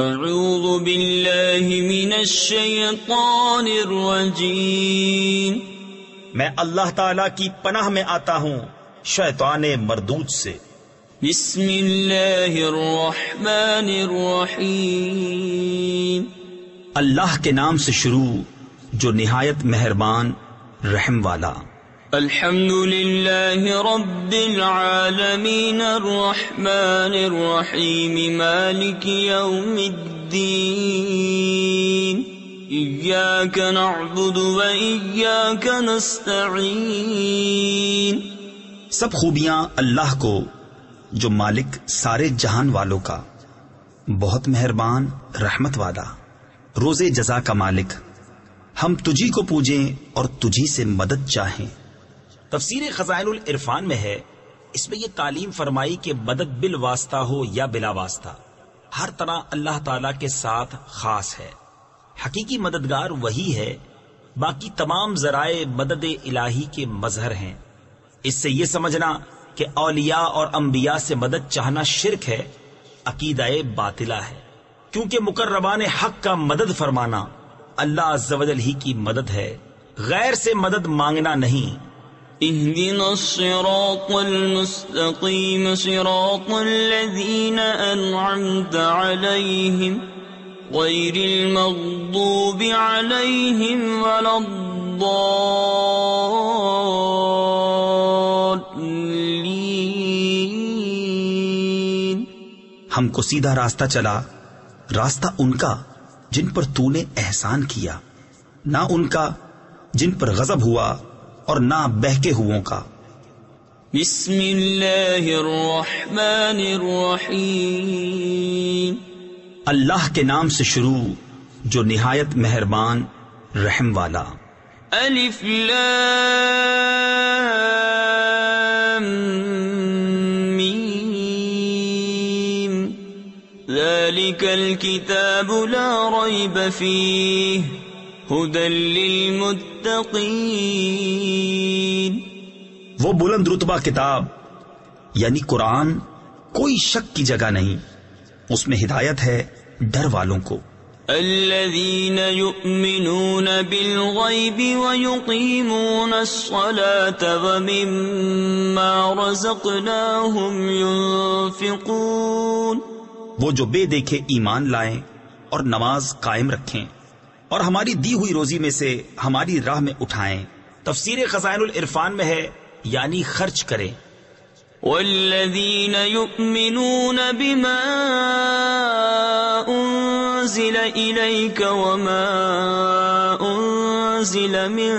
اعوذ باللہ من الشیطان الرجیم، میں اللہ تعالی کی پناہ میں آتا ہوں شیطان مردود سے۔ بسم اللہ الرحمن الرحیم، اللہ کے نام سے شروع جو نہایت مہربان رحم والا۔ الحمد للہ رب العالمین الرحمن الرحیم مالک یوم الدین، ایاک نعبد و ایاک نستعین۔ سب خوبیاں اللہ کو جو مالک سارے جہان والوں کا، بہت مہربان رحمت والا، روز جزا کا مالک، ہم تجھی کو پوجیں اور تجھی سے مدد چاہیں۔ تفسیر خزائن العرفان میں ہے، اس میں یہ تعلیم فرمائی کہ مدد بالواسطہ ہو یا بلا واسطہ، ہر طرح اللہ تعالی کے ساتھ خاص ہے۔ حقیقی مددگار وہی ہے، باقی تمام ذرائع مدد الہی کے مظہر ہیں۔ اس سے یہ سمجھنا کہ اولیاء اور انبیاء سے مدد چاہنا شرک ہے، عقیدہ باطلہ ہے، کیونکہ مقربان حق کا مدد فرمانا اللہ عز و جل ہی کی مدد ہے، غیر سے مدد مانگنا نہیں۔ اهدنا الصراط المستقيم صراط الذين أنعمت عليهم غير المغضوب عليهم ولا الضالين۔ ہم کو سیدھا راستہ چلا، راستہ ان کا جن پر تو نے احسان کیا، نہ ان کا جن پر غضب ہوا اور نہ بہکے ہووں کا۔ بسم اللہ الرحمن الرحیم، اللہ کے نام سے شروع جو نہایت مہربان رحم والا۔ الف لام میم، ذالک الکتاب لا ریب فیہ ہدی للمتقین۔ وہ بلند رتبہ کتاب یعنی قرآن کوئی شک کی جگہ نہیں، اس میں ہدایت ہے ڈر والوں کو۔ الذین یؤمنون بالغیب ویقیمون الصلاة ومما رزقناہم ینفقون۔ وہ جو بے دیکھے ایمان لائیں اور نماز قائم رکھیں اور ہماری دی ہوئی روزی میں سے ہماری راہ میں اٹھائیں۔ تفسیر خزائن العرفان میں ہے یعنی خرچ کریں۔ والذین یؤمنون بما انزل الیک وما انزل من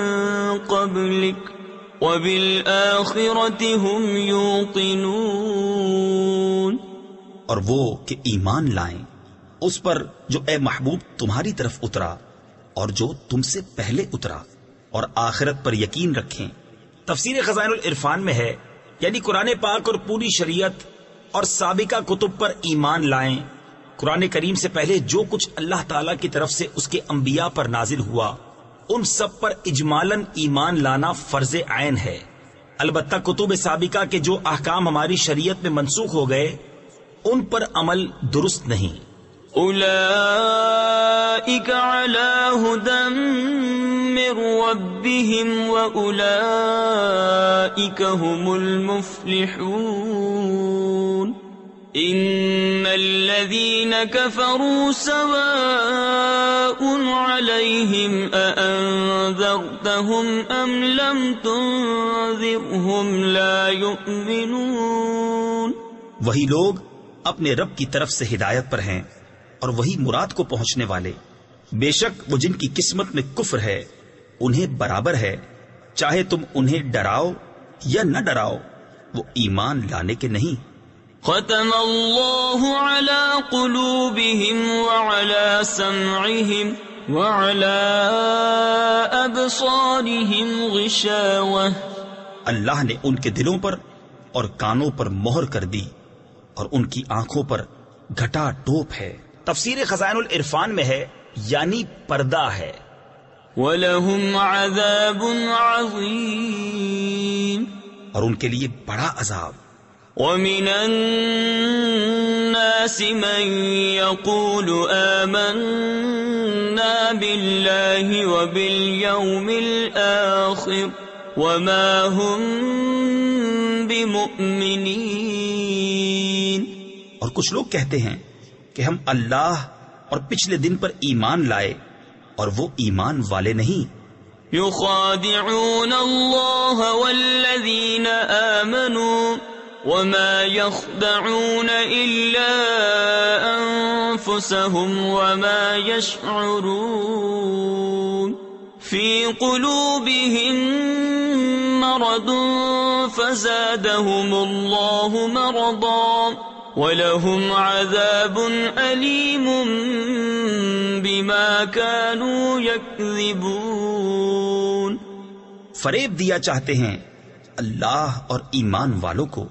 قبلک وبالآخرۃ هم یوقنون۔ اور وہ کہ ایمان لائیں اس پر جو اے محبوب تمہاری طرف اترا اور جو تم سے پہلے اترا، اور آخرت پر یقین رکھیں۔ تفسیر خزائن العرفان میں ہے یعنی قرآن پاک اور پوری شریعت اور سابقہ کتب پر ایمان لائیں۔ قرآن کریم سے پہلے جو کچھ اللہ تعالی کی طرف سے اس کے انبیاء پر نازل ہوا، ان سب پر اجمالاً ایمان لانا فرض عین ہے۔ البتہ کتب سابقہ کے جو احکام ہماری شریعت میں منسوخ ہو گئے، ان پر عمل درست نہیں۔ اولئک علی ھدی من ربہم واولئک ھم المفلحون۔ ان الذین کفروا سواء علیہم اانذرتہم ام لم تنذرہم لا یؤمنون۔ وہی لوگ اپنے رب کی طرف سے ہدایت پر ہیں اور وہی مراد کو پہنچنے والے۔ بے شک وہ جن کی قسمت میں کفر ہے انہیں برابر ہے، چاہے تم انہیں ڈراؤ یا نہ ڈراؤ، وہ ایمان لانے کے نہیں۔ ختم اللہ علی قلوبہم وعلی سمعہم وعلی ابصارہم غشاوہ۔ اللہ نے ان کے دلوں پر اور کانوں پر مہر کر دی اور ان کی آنکھوں پر گھٹا ٹوپ ہے۔ تفسیر خزائن العرفان میں ہے یعنی پردہ ہے۔ وَلَهُمْ عَذَابٌ عَظِيمٌ، اور ان کے لیے بڑا عذاب۔ ومن الناس من يقول آمنا بالله وباليوم الآخر وما هم بمؤمنين. اور کچھ لوگ کہتے ہیں کہ ہم اللہ اور پچھلے دن پر ایمان لائے، اور وہ ایمان والے نہیں. يخادعون الله والذين آمنوا وما يخدعون إلا أنفسهم وما يشعرون. في قلوبهم مرض فزادهم الله مرضا وَلَهُمْ عَذَابٌ أَلِيمٌ بِمَا كَانُوا يَكْذِبُونَ. فریب دیا چاہتے ہیں اللہ اور ایمان والوں کو،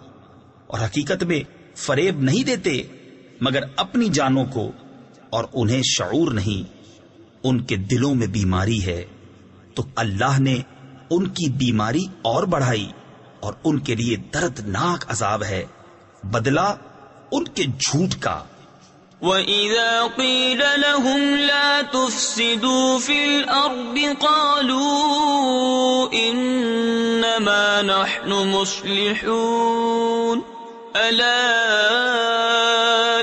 اور حقیقت میں فریب نہیں دیتے مگر اپنی جانوں کو، اور انہیں شعور نہیں. ان کے دلوں میں بیماری ہے تو اللہ نے ان کی بیماری اور بڑھائی، اور ان کے لیے دردناک عذاب ہے، بدلہ ان کے جھوٹ کا. وَإِذَا قِيلَ لَهُمْ لَا تُفْسِدُوا فِي الْأَرْضِ قَالُوا إِنَّمَا نَحْنُ مُصْلِحُونَ أَلَا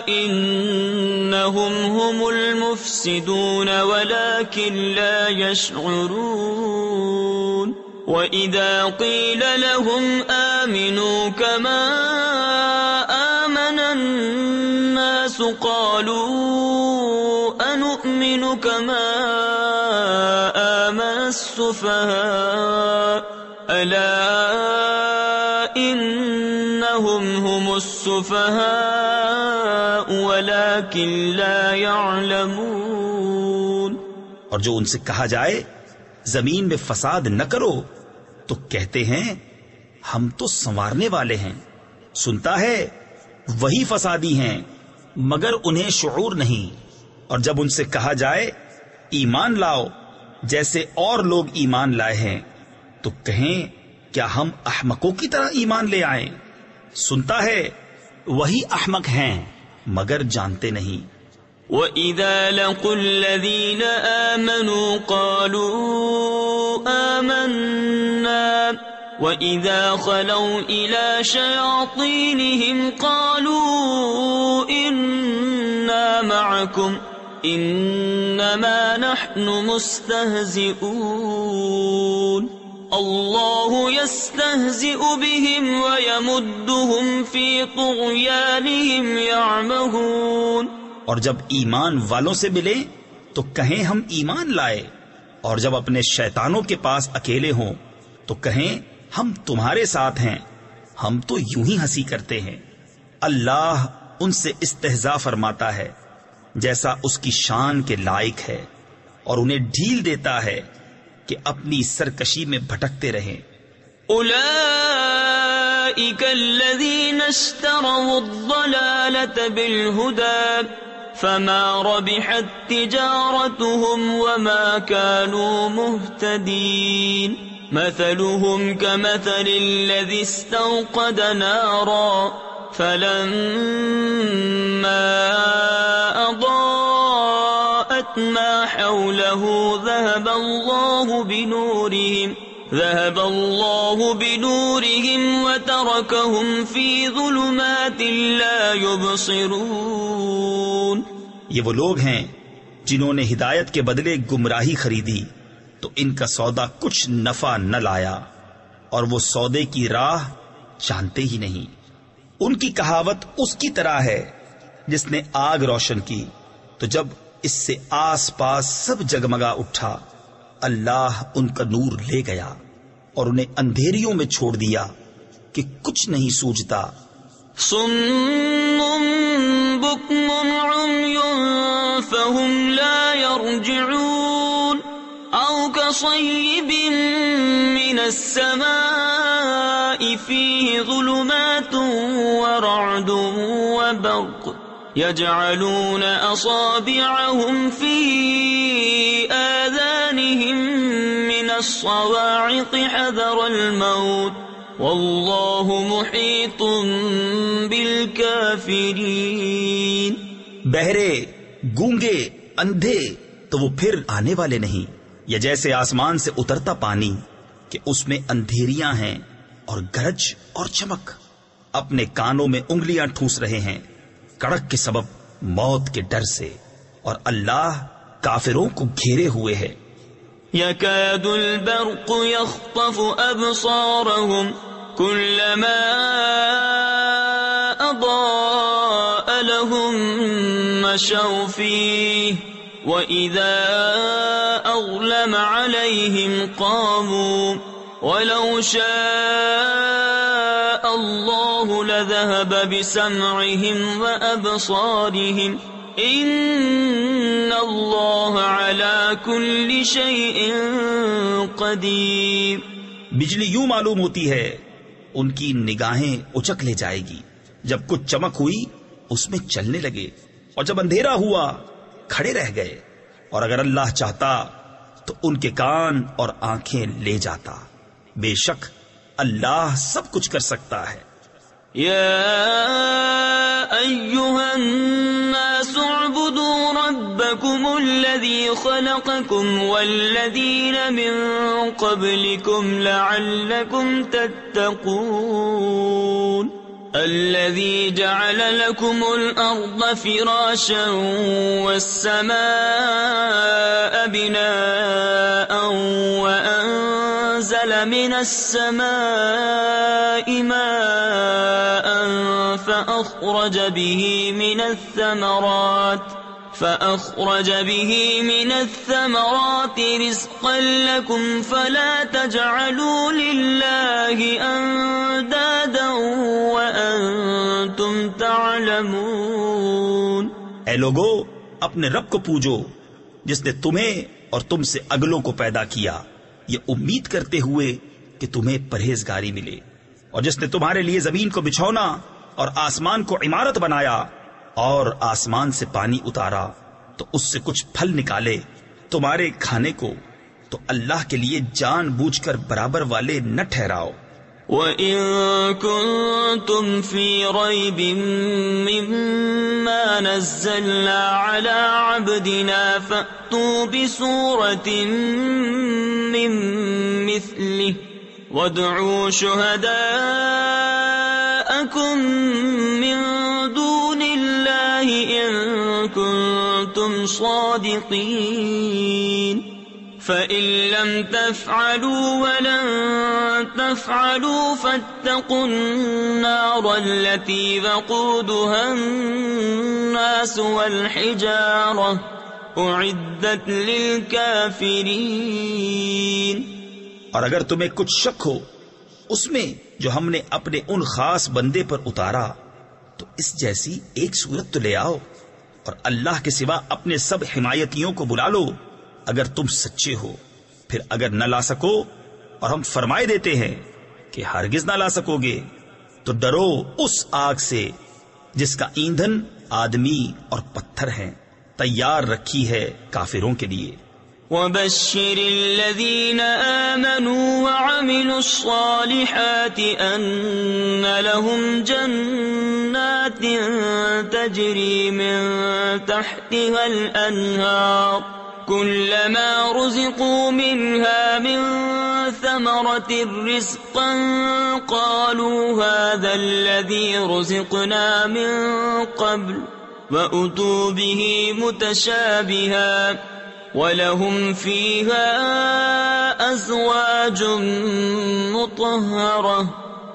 إِنَّهُمْ هُمُ الْمُفْسِدُونَ وَلَكِنْ لَا يَشْعُرُونَ. وَإِذَا قِيلَ لَهُمْ آمِنُوا كَمَا الناس قالوا أنؤمن كما آمن السفهاء ألا إنهم هم السفهاء ولكن لا يعلمون. اور جو ان سے کہا جائے زمین میں فساد نہ کرو تو کہتے ہیں ہم تو سنوارنے والے ہیں. سنتا ہے وہی فسادی ہیں مگر انہیں شعور نہیں. اور جب ان سے کہا جائے ایمان لاؤ جیسے اور لوگ ایمان لائے ہیں تو کہیں کیا ہم احمقوں کی طرح ایمان لے آئیں. سنتا ہے وہی احمق ہیں مگر جانتے نہیں. وَإِذَا لَقُوا الَّذِينَ آمَنُوا قَالُوا آمَنَّا وَإِذَا خَلَوْا إِلَى شَيَاطِينِهِمْ قَالُوا إِنَّا مَعَكُمْ إِنَّمَا نَحْنُ مُسْتَهْزِئُونَ. اللَّهُ يَسْتَهْزِئُ بِهِمْ وَيَمُدُّهُمْ فِي طُغْيَانِهِمْ يَعْمَهُونَ. اور جب ایمان والوں سے ملے تو کہیں ہم ایمان لائے، اور جب اپنے شیطانوں کے پاس اکیلے ہوں تو کہیں ہم تمہارے ساتھ ہیں، ہم تو یوں ہی ہنسی کرتے ہیں. اللہ ان سے استہزاء فرماتا ہے جیسا اس کی شان کے لائق ہے، اور انہیں ڈھیل دیتا ہے کہ اپنی سرکشی میں بھٹکتے رہیں. اولئک الذین اشتروا الضلالة بالہدى فما ربحت تجارتهم وما كانوا مهتدین. مثلهم كمثل الذي استوقد نارا فلما أضاءت ما حوله ذهب الله بنورهم وتركهم في ظلمات لا يبصرون. یہ وہ لوگ ہیں جنہوں نے ہدایت کے بدلے گمراہی خریدی تو ان کا سودا کچھ نفع نہ لایا، اور وہ سودے کی راہ جانتے ہی نہیں. ان کی کہاوت اس کی طرح ہے جس نے آگ روشن کی تو جب اس سے آس پاس سب جگمگا اٹھا اللہ ان کا نور لے گیا اور انہیں اندھیریوں میں چھوڑ دیا کہ کچھ نہیں سوجھتا. صم بکم عمی فهم لا يرجعون او كصيب من السماء فيه ظلمات ورعد وبرق يجعلون أصابعهم في آذانهم من الصواعق حذر الموت واللہ محیط بالکافرین. بہرے، گونگے، اندھے تو وہ پھر آنے والے نہیں، یا جیسے آسمان سے اترتا پانی کہ اس میں اندھیریاں ہیں اور گرج اور چمک، اپنے کانوں میں انگلیاں ٹھوس رہے ہیں کڑک کے سبب موت کے ڈر سے، اور اللہ کافروں کو گھیرے ہوئے ہے. يكاد البرق يخطف أبصارهم كلما أضاء لهم مشوا فيه وإذا أظلم عليهم قاموا ولو شاء الله لذهب بسمعهم وأبصارهم ان اللہ علی کل شیء قدیر. بجلی یوں معلوم ہوتی ہے ان کی نگاہیں اچک لے جائے گی. جب کچھ چمک ہوئی اس میں چلنے لگے، اور جب اندھیرا ہوا کھڑے رہ گئے، اور اگر اللہ چاہتا تو ان کے کان اور آنکھیں لے جاتا. بے شک اللہ سب کچھ کر سکتا ہے. یا ایھا الناس اعبدوا ربکم الذی خلقکم والذین من قبلکم لعلکم تتقون. الذي جعل لكم الأرض فراشا والسماء بناء وأنزل من السماء ماء فأخرج به من الثمرات رزقا لكم فلا تجعلوا لله أندادا وأنتم تعلمون. اے لوگو، اپنے رب کو پوجو جس نے تمہیں اور تم سے اگلوں کو پیدا کیا، یہ امید کرتے ہوئے کہ تمہیں پرہیزگاری ملے، اور جس نے تمہارے لیے زمین کو بچھونا اور آسمان کو عمارت بنایا اور آسمان سے پانی اتارا تو اس سے کچھ پھل نکالے تمہارے کھانے کو، تو اللہ کے لیے جان بوجھ کر برابر والے نہ ٹھہراؤ. وَإِن كُنتُمْ فِي رَيْبٍ مِّمَّا نَزَّلْنَا عَلَىٰ عَبْدِنَا فَأْتُوا بِسُورَةٍ مِّن مِّثْلِهِ وَادْعُوا شُهَدَاءَكُم مِّن دُونِ اللَّهِ إِن كُنتُمْ صَادِقِينَ. فَإِن لَّمْ تَفْعَلُوا وَلَن تَفْعَلُوا فَاتَّقُوا النَّارَ الَّتِي وَقُودُهَا النَّاسُ وَالْحِجَارَةُ أُعِدَّتْ لِلْكَافِرِينَ. اور اگر تمہیں کچھ شک ہو اس میں جو ہم نے اپنے ان خاص بندے پر اتارا تو اس جیسی ایک صورت تو لے آؤ، اور اللہ کے سوا اپنے سب حمایتیوں کو بلا لو اگر تم سچے ہو. پھر اگر نہ لا سکو، اور ہم فرمائے دیتے ہیں کہ ہرگز نہ لا سکو گے، تو ڈرو اس آگ سے جس کا ایندھن آدمی اور پتھر ہیں، تیار رکھی ہے کافروں کے لیے. وَبَشِّرِ الَّذِينَ آمَنُوا وَعَمِلُوا الصَّالِحَاتِ أَنَّ لَهُمْ جَنَّاتٍ تَجْرِي مِن تَحْتِهَا الْأَنْهَارُ كُلَّمَا رُزِقُوا مِنْهَا مِن ثَمَرَةٍ رِزْقًا قَالُوا هَذَا الَّذِي رُزِقْنَا مِن قَبْلُ وَأُتُوا بِهِ مُتَشَابِهًا وَلَهُمْ فِيهَا أَزْوَاجٌ مُطَهَّرَةٌ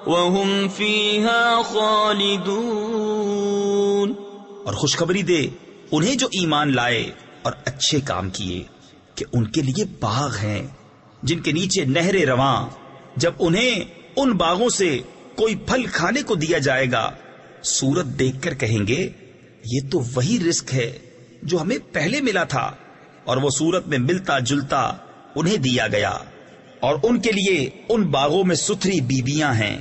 وَهُمْ فِيهَا خَالِدُونَ. اور خوشخبری دے انہیں جو ایمان لائے اور اچھے کام کیے کہ ان کے لیے باغ ہیں جن کے نیچے نہریں رواں. جب انہیں ان باغوں سے کوئی پھل کھانے کو دیا جائے گا، صورت دیکھ کر کہیں گے یہ تو وہی رزق ہے جو ہمیں پہلے ملا تھا، اور وہ صورت میں ملتا جلتا انہیں دیا گیا. اور ان کے لیے ان باغوں میں ستھری بیویاں ہیں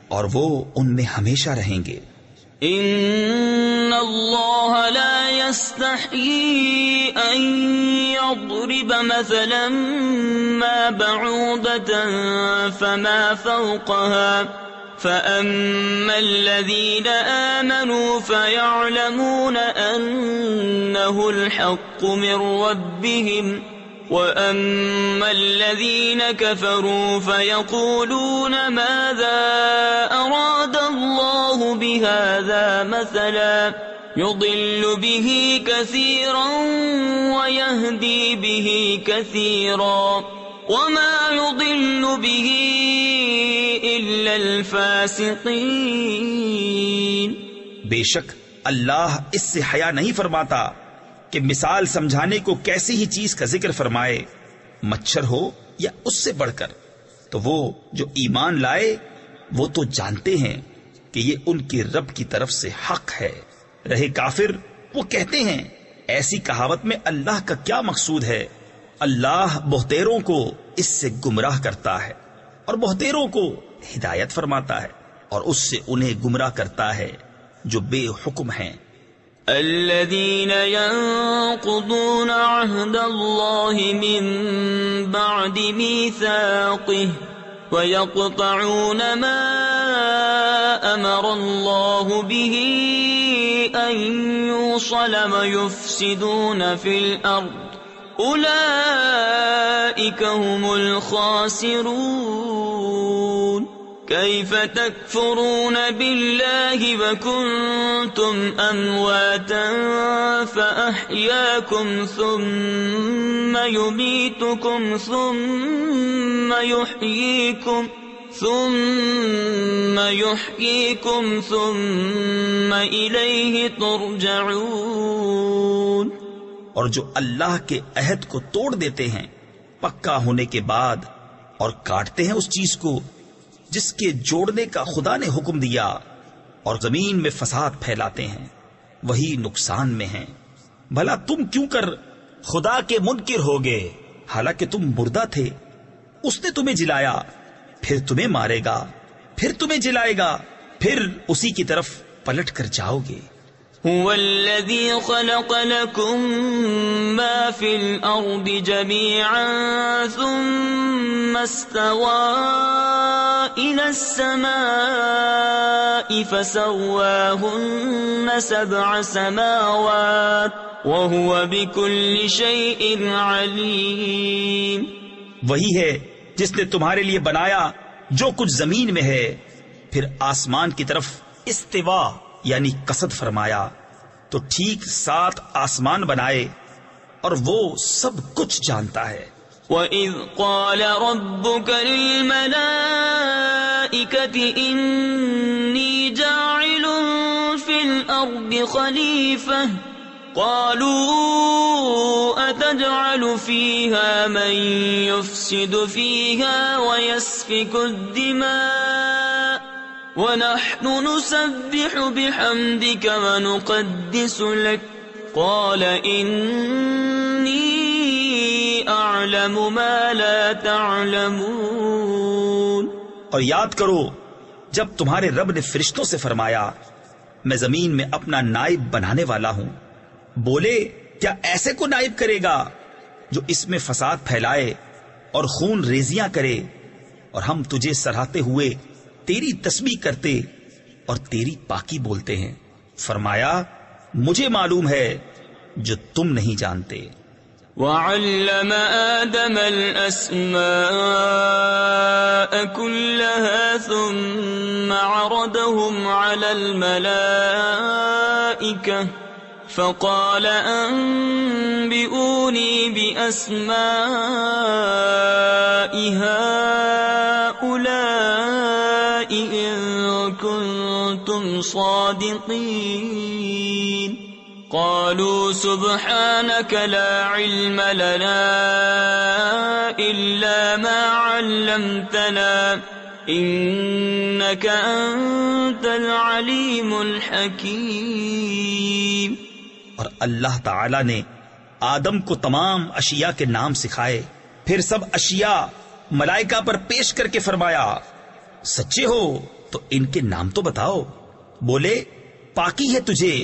اور وہ ان میں ہمیشہ رہیں گے. إن الله لا يستحيي أن يضرب مثلا ما بعوضة فما فوقها فأما الذين آمنوا فيعلمون أنه الحق من ربهم وأما الذين كفروا فيقولون ماذا أراد الله بهذا مثلا يضل به كثيرا ويهدي به كثيرا وما يضل به إلا الفاسقين. بے شک اللہ اس سے حیا نہیں فرماتا کہ مثال سمجھانے کو کیسی ہی چیز کا ذکر فرمائے، مچھر ہو یا اس سے بڑھ کر. تو وہ جو ایمان لائے وہ تو جانتے ہیں کہ یہ ان کے رب کی طرف سے حق ہے. رہے کافر وہ کہتے ہیں ایسی کہاوت میں اللہ کا کیا مقصود ہے. اللہ بہتیروں کو اس سے گمراہ کرتا ہے اور بہتیروں کو ہدایت فرماتا ہے اور اس سے انہیں گمراہ کرتا ہے جو بے حکم ہیں. الذين ينقضون عهد الله من بعد ميثاقه ويقطعون ما أمر الله به أن يوصل ويفسدون في الأرض أولئك هم الخاسرون. كيف تكفرون بالله وكنتم أمواتا فأحياكم ثم يميتكم ثم يحييكم ثم إليه ترجعون. اور جو اللہ کے عہد کو توڑ دیتے ہیں پکا ہونے کے بعد اور کاٹتے ہیں اس چیز کو جس کے جوڑنے کا خدا نے حکم دیا اور زمین میں فساد پھیلاتے ہیں، وہی نقصان میں ہیں. بھلا تم کیوں کر خدا کے منکر ہوگے حالانکہ تم مردہ تھے؟ اس نے تمہیں جلایا، پھر تمہیں مارے گا، پھر تمہیں جلائے گا، پھر اسی کی طرف پلٹ کر جاؤ گے. هو الذي خلق لكم ما في الأرض جميعا ثم استوى إلى السماء فسواهن 7 سماوات وهو بكل شيء عليم. وہی ہے جس نے تمہارے لیے بنایا جو کچھ زمین میں ہے، پھر آسمان کی طرف استوا یعنی قصد فرمایا تو ٹھیک 7 آسمان بنائے اور وہ سب کچھ جانتا ہے. وَإِذْ قَالَ رَبُّكَ لِلْمَلَائِكَةِ إِنِّي جَاعِلٌ فِي الْأَرْضِ خَلِيفَةً قَالُوا أَتَجْعَلُ فِيهَا مَن يُفْسِدُ فِيهَا وَيَسْفِكُ الدِّمَاءَ وَنَحْنُ نُسَبِّحُ بِحَمْدِكَ وَنُقَدِّسُ لَكَ قَالَ إِنِّي أَعْلَمُ مَا لَا تَعْلَمُونَ. اور یاد کرو جب تمہارے رب نے فرشتوں سے فرمایا میں زمین میں اپنا نائب بنانے والا ہوں. بولے کیا ایسے کو نائب کرے گا جو اس میں فساد پھیلائے اور خون ریزیاں کرے، اور ہم تجھے سراہتے ہوئے تیری تسبیح کرتے اور تیری پاکی بولتے ہیں. فرمایا مجھے معلوم ہے جو تم نہیں جانتے. وَعَلَّمَ آدَمَ الْأَسْمَاءَ كُلَّهَا ثُمَّ عَرَضَهُمْ عَلَى الْمَلَائِكَةِ فَقَالَ أَنبِئُونِي بِأَسْمَاءِ هَؤُلَاءِ إِن كُنتُمْ صَادِقِينَ. قالوا سبحانك لا علم لنا إلا ما علمتنا إنك أنت العليم الحكيم. اور اللہ تعالی نے آدم کو تمام اشیاء کے نام سکھائے، پھر سب اشیاء ملائکہ پر پیش کر کے فرمایا سچے ہو تو ان کے نام تو بتاؤ. بولے پاکی ہے تجھے،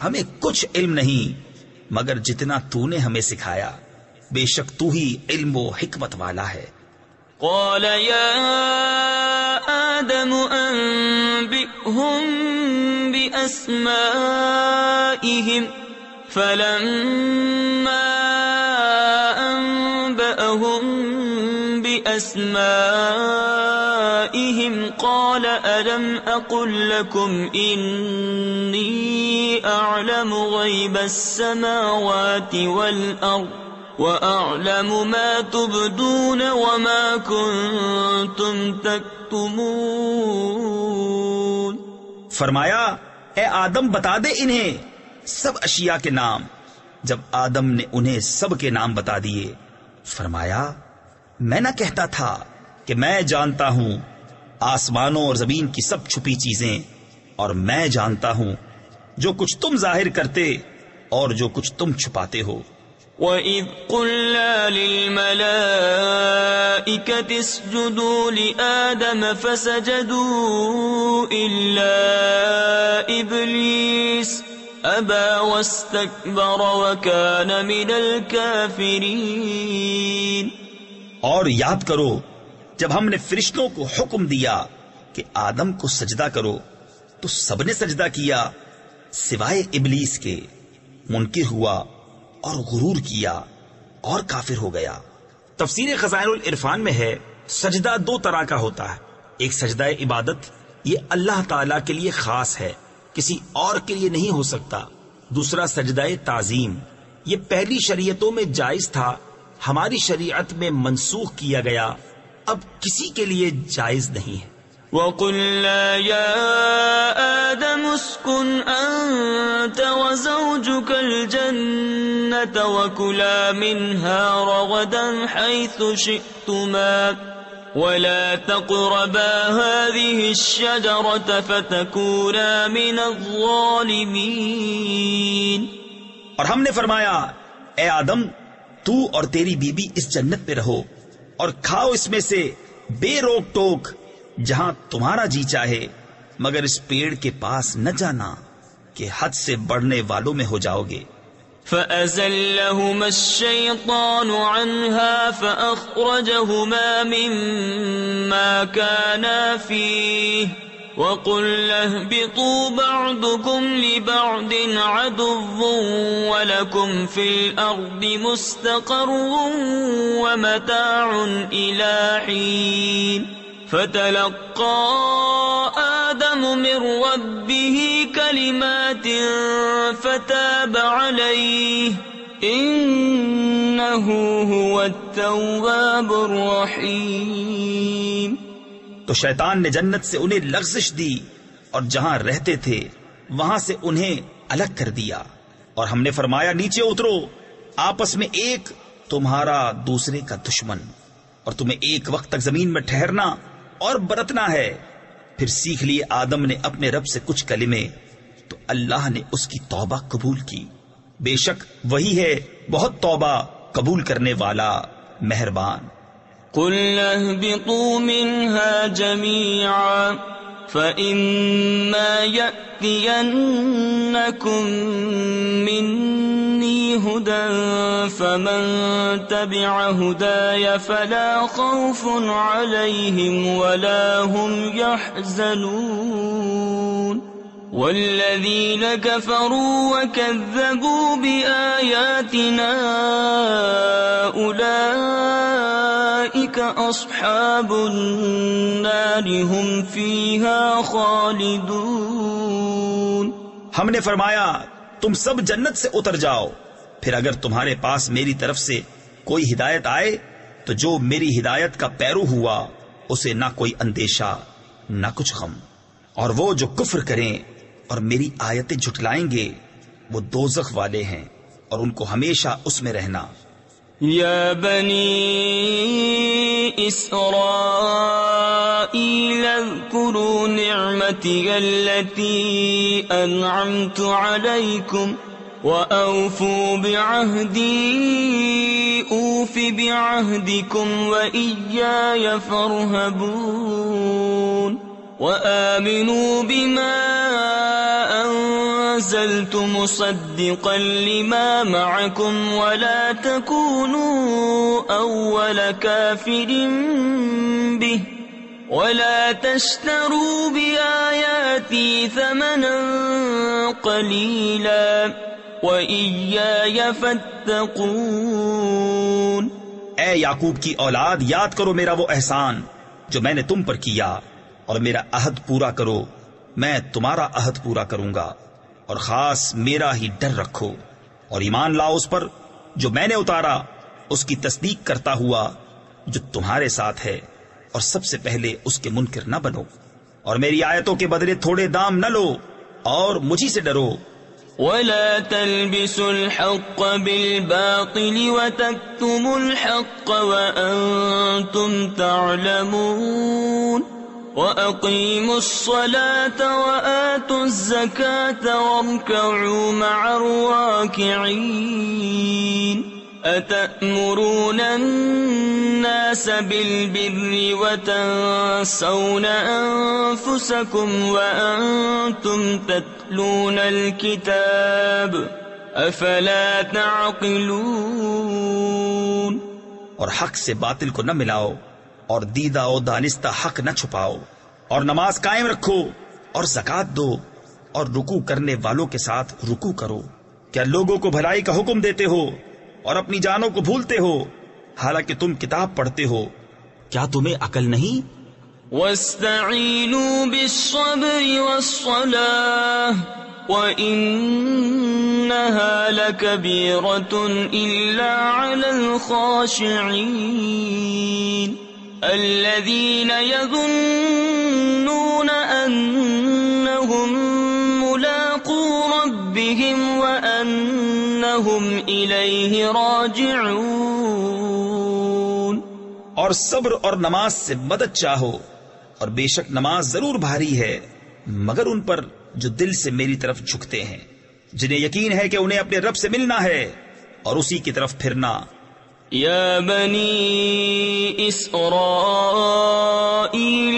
ہمیں کچھ علم نہیں مگر جتنا تو نے ہمیں سکھایا، بے شک تو ہی علم و حکمت والا ہے۔ قال يا آدم أنبئهم بأسمائهم فلما أنبأهم بأسمائهم قال ألم أقل لكم إني أعلم غيب السماوات والأرض وَأَعْلَمُ مَا تُبْدُونَ وَمَا كُنْتُمْ تَكْتُمُونَ۔ فرمایا اے آدم بتا دے انہیں سب اشیاء کے نام۔ جب آدم نے انہیں سب کے نام بتا دیے، فرمایا میں نہ کہتا تھا کہ میں جانتا ہوں آسمانوں اور زمین کی سب چھپی چیزیں، اور میں جانتا ہوں جو کچھ تم ظاہر کرتے اور جو کچھ تم چھپاتے ہو۔ وَإِذْ قُلْنَا لِلْمَلَائِكَةِ اسْجُدُوا لِآدَمَ فَسَجَدُوا إِلَّا إِبْلِيسَ أَبَى وَاسْتَكْبَرَ وَكَانَ مِنَ الْكَافِرِينَ۔ اور یاد کرو جب ہم نے فرشتوں کو حکم دیا کہ آدم کو سجدہ کرو تو سب نے سجدہ کیا سوائے ابلیس کے، منکر ہوا اور غرور کیا اور کافر ہو گیا۔ تفسیر خزائن العرفان میں ہے سجدہ دو طرح کا ہوتا ہے، ایک سجدہ عبادت، یہ اللہ تعالی کے لیے خاص ہے، کسی اور کے لیے نہیں ہو سکتا۔ دوسرا سجدہ تعظیم، یہ پہلی شریعتوں میں جائز تھا، ہماری شریعت میں منسوخ کیا گیا، اب کسی کے لیے جائز نہیں ہے۔ وَقُلْنَا يَا آدَمُ اسْكُنْ أَنْتَ وَزَوْجُكَ الْجَنَّةَ وَكُلَا مِنْهَا رَغَدًا حَيْثُ شِئْتُمَا وَلَا تَقْرَبَا هَذِهِ الشَّجَرَةَ فَتَكُونَا مِنَ الظَّالِمِينَ۔ اور ہم نے فرمایا اے آدم تو اور تیری بیوی اس جنت میں رہو اور کھاؤ اس میں سے بے روک ٹوک جہاں تمہارا جی چاہے، مگر اس پیڑ کے پاس نہ جانا کہ حد سے بڑھنے والوں میں ہو جاؤ گے۔ فَأَزَلَّهُمَا الشَّيْطَانُ عَنْهَا فَأَخْرَجَهُمَا مِمَّا كَانَا فِيهِ وَقُلْنَا اهْبِطُوا بَعْضُكُمْ لِبَعْضٍ عَدُوٌّ وَلَكُمْ فِي الْأَرْضِ مُسْتَقَرٌّ وَمَتَاعٌ إِلَى حِينٍ۔ فَتَلَقَّى آدَمُ مِنْ رَبِّهِ كَلِمَاتٍ فَتَابَ عَلَيْهِ إِنَّهُ هُوَ التَّوَّابُ الرَّحِيمُ۔ تو شیطان نے جنت سے انہیں لغزش دی اور جہاں رہتے تھے وہاں سے انہیں الگ کر دیا، اور ہم نے فرمایا نیچے اترو، آپس میں ایک تمہارا دوسرے کا دشمن، اور تمہیں ایک وقت تک زمین میں ٹھہرنا اور برتنا ہے۔ پھر سیکھ لیے آدم نے اپنے رب سے کچھ کلمے تو اللہ نے اس کی توبہ قبول کی، بے شک وہی ہے بہت توبہ قبول کرنے والا مہربان۔ قُلْنَا اهْبِطُوا مِنْهَا جَمِيعًا فَإِمَّا يَأْتِيَنَّكُمْ مِنِّي هُدًى فَمَنْ تَبِعَ هُدَايَ فَلَا خَوْفٌ عَلَيْهِمْ وَلَا هُمْ يَحْزَنُونَ وَالَّذِينَ كَفَرُوا وَكَذَّبُوا بِآيَاتِنَا أُولَئِكَ أَصْحَابُ النَّارِ هُمْ فِيهَا خَالِدُونَ۔ ہم نے فرمایا تم سب جنت سے اتر جاؤ، پھر اگر تمہارے پاس میری طرف سے کوئی ہدایت آئے تو جو میری ہدایت کا پیرو ہوا اسے نہ کوئی اندیشہ نہ کچھ غم، اور وہ جو کفر کریں اور میری آیتیں جھٹلائیں گے وہ دوزخ والے ہیں اور ان کو ہمیشہ اس میں رہنا۔ یا بنی اسرائیل اذکروا نعمتی التي انعمت علیکم وَأَوْفُوا بِعَهْدِي أُوفِ بِعَهْدِكُمْ وَإِيَّايَ فَارْهَبُونِ وآمنوا بما أنزلت مصدقا لما معكم ولا تكونوا أول كافر به ولا تشتروا بآياتي ثمنا قليلا وإياي فاتقون۔ اے یعقوب کی اولاد، یاد کرو میرا وہ احسان جو میں نے تم پر کیا، اور میرا عہد پورا کرو، میں تمہارا عہد پورا کروں گا، اور خاص میرا ہی ڈر رکھو، اور ایمان لاؤ اس پر جو میں نے اتارا، اس کی تصدیق کرتا ہوا جو تمہارے ساتھ ہے، اور سب سے پہلے اس کے منکر نہ بنو، اور میری آیتوں کے بدلے تھوڑے دام نہ لو، اور مجھی سے ڈرو۔ ولا تلبسوا الحق بالباطل وتكتموا الحق وأنتم تعلمون وأقيموا الصلاة وآتوا الزكاة واركعوا مع الراكعين أتأمرون الناس بالبر وتنسون أنفسكم وأنتم تتلون الكتاب أفلا تعقلون۔ اور حق سے باطل کو نہ ملاؤ، اور دیدہ و دانستہ حق نہ چھپاؤ، اور نماز قائم رکھو، اور زکوٰۃ دو، اور رکوع کرنے والوں کے ساتھ رکوع کرو۔ کیا لوگوں کو بھلائی کا حکم دیتے ہو اور اپنی جانوں کو بھولتے ہو، حالانکہ تم کتاب پڑھتے ہو؟ کیا تمہیں عقل نہیں؟ وَاسْتَعِينُوا بِالصَّبْرِ وَالصَّلَاةِ وَإِنَّهَا لَكَبِيرَةٌ إِلَّا عَلَى الْخَاشِعِينَ الَّذِينَ يَظُنُّونَ أَنَّهُمْ مُلَاقُو رَبِّهِمْ وَأَنَّهُمْ إِلَيْهِ رَاجِعُونَ۔ اور صبر اور نماز سے مدد چاہو، اور بے شک نماز ضرور بھاری ہے مگر ان پر جو دل سے میری طرف جھکتے ہیں، جنہیں یقین ہے کہ انہیں اپنے رب سے ملنا ہے اور اسی کی طرف پھرنا۔ یا بنی اسرائیل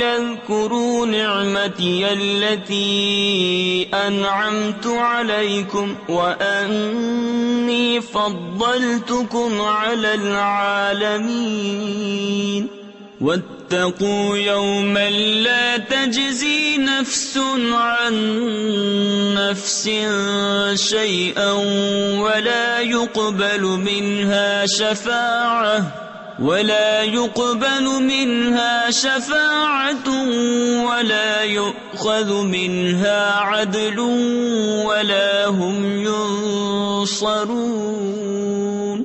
اذکروا نعمتی التي انعمت علیکم وانی فضلتکم علی العالمین واتقوا يوما لا تجزي نفس عن نفس شيئا ولا يقبل منها شفاعة ولا يؤخذ منها عدل ولا هم ينصرون۔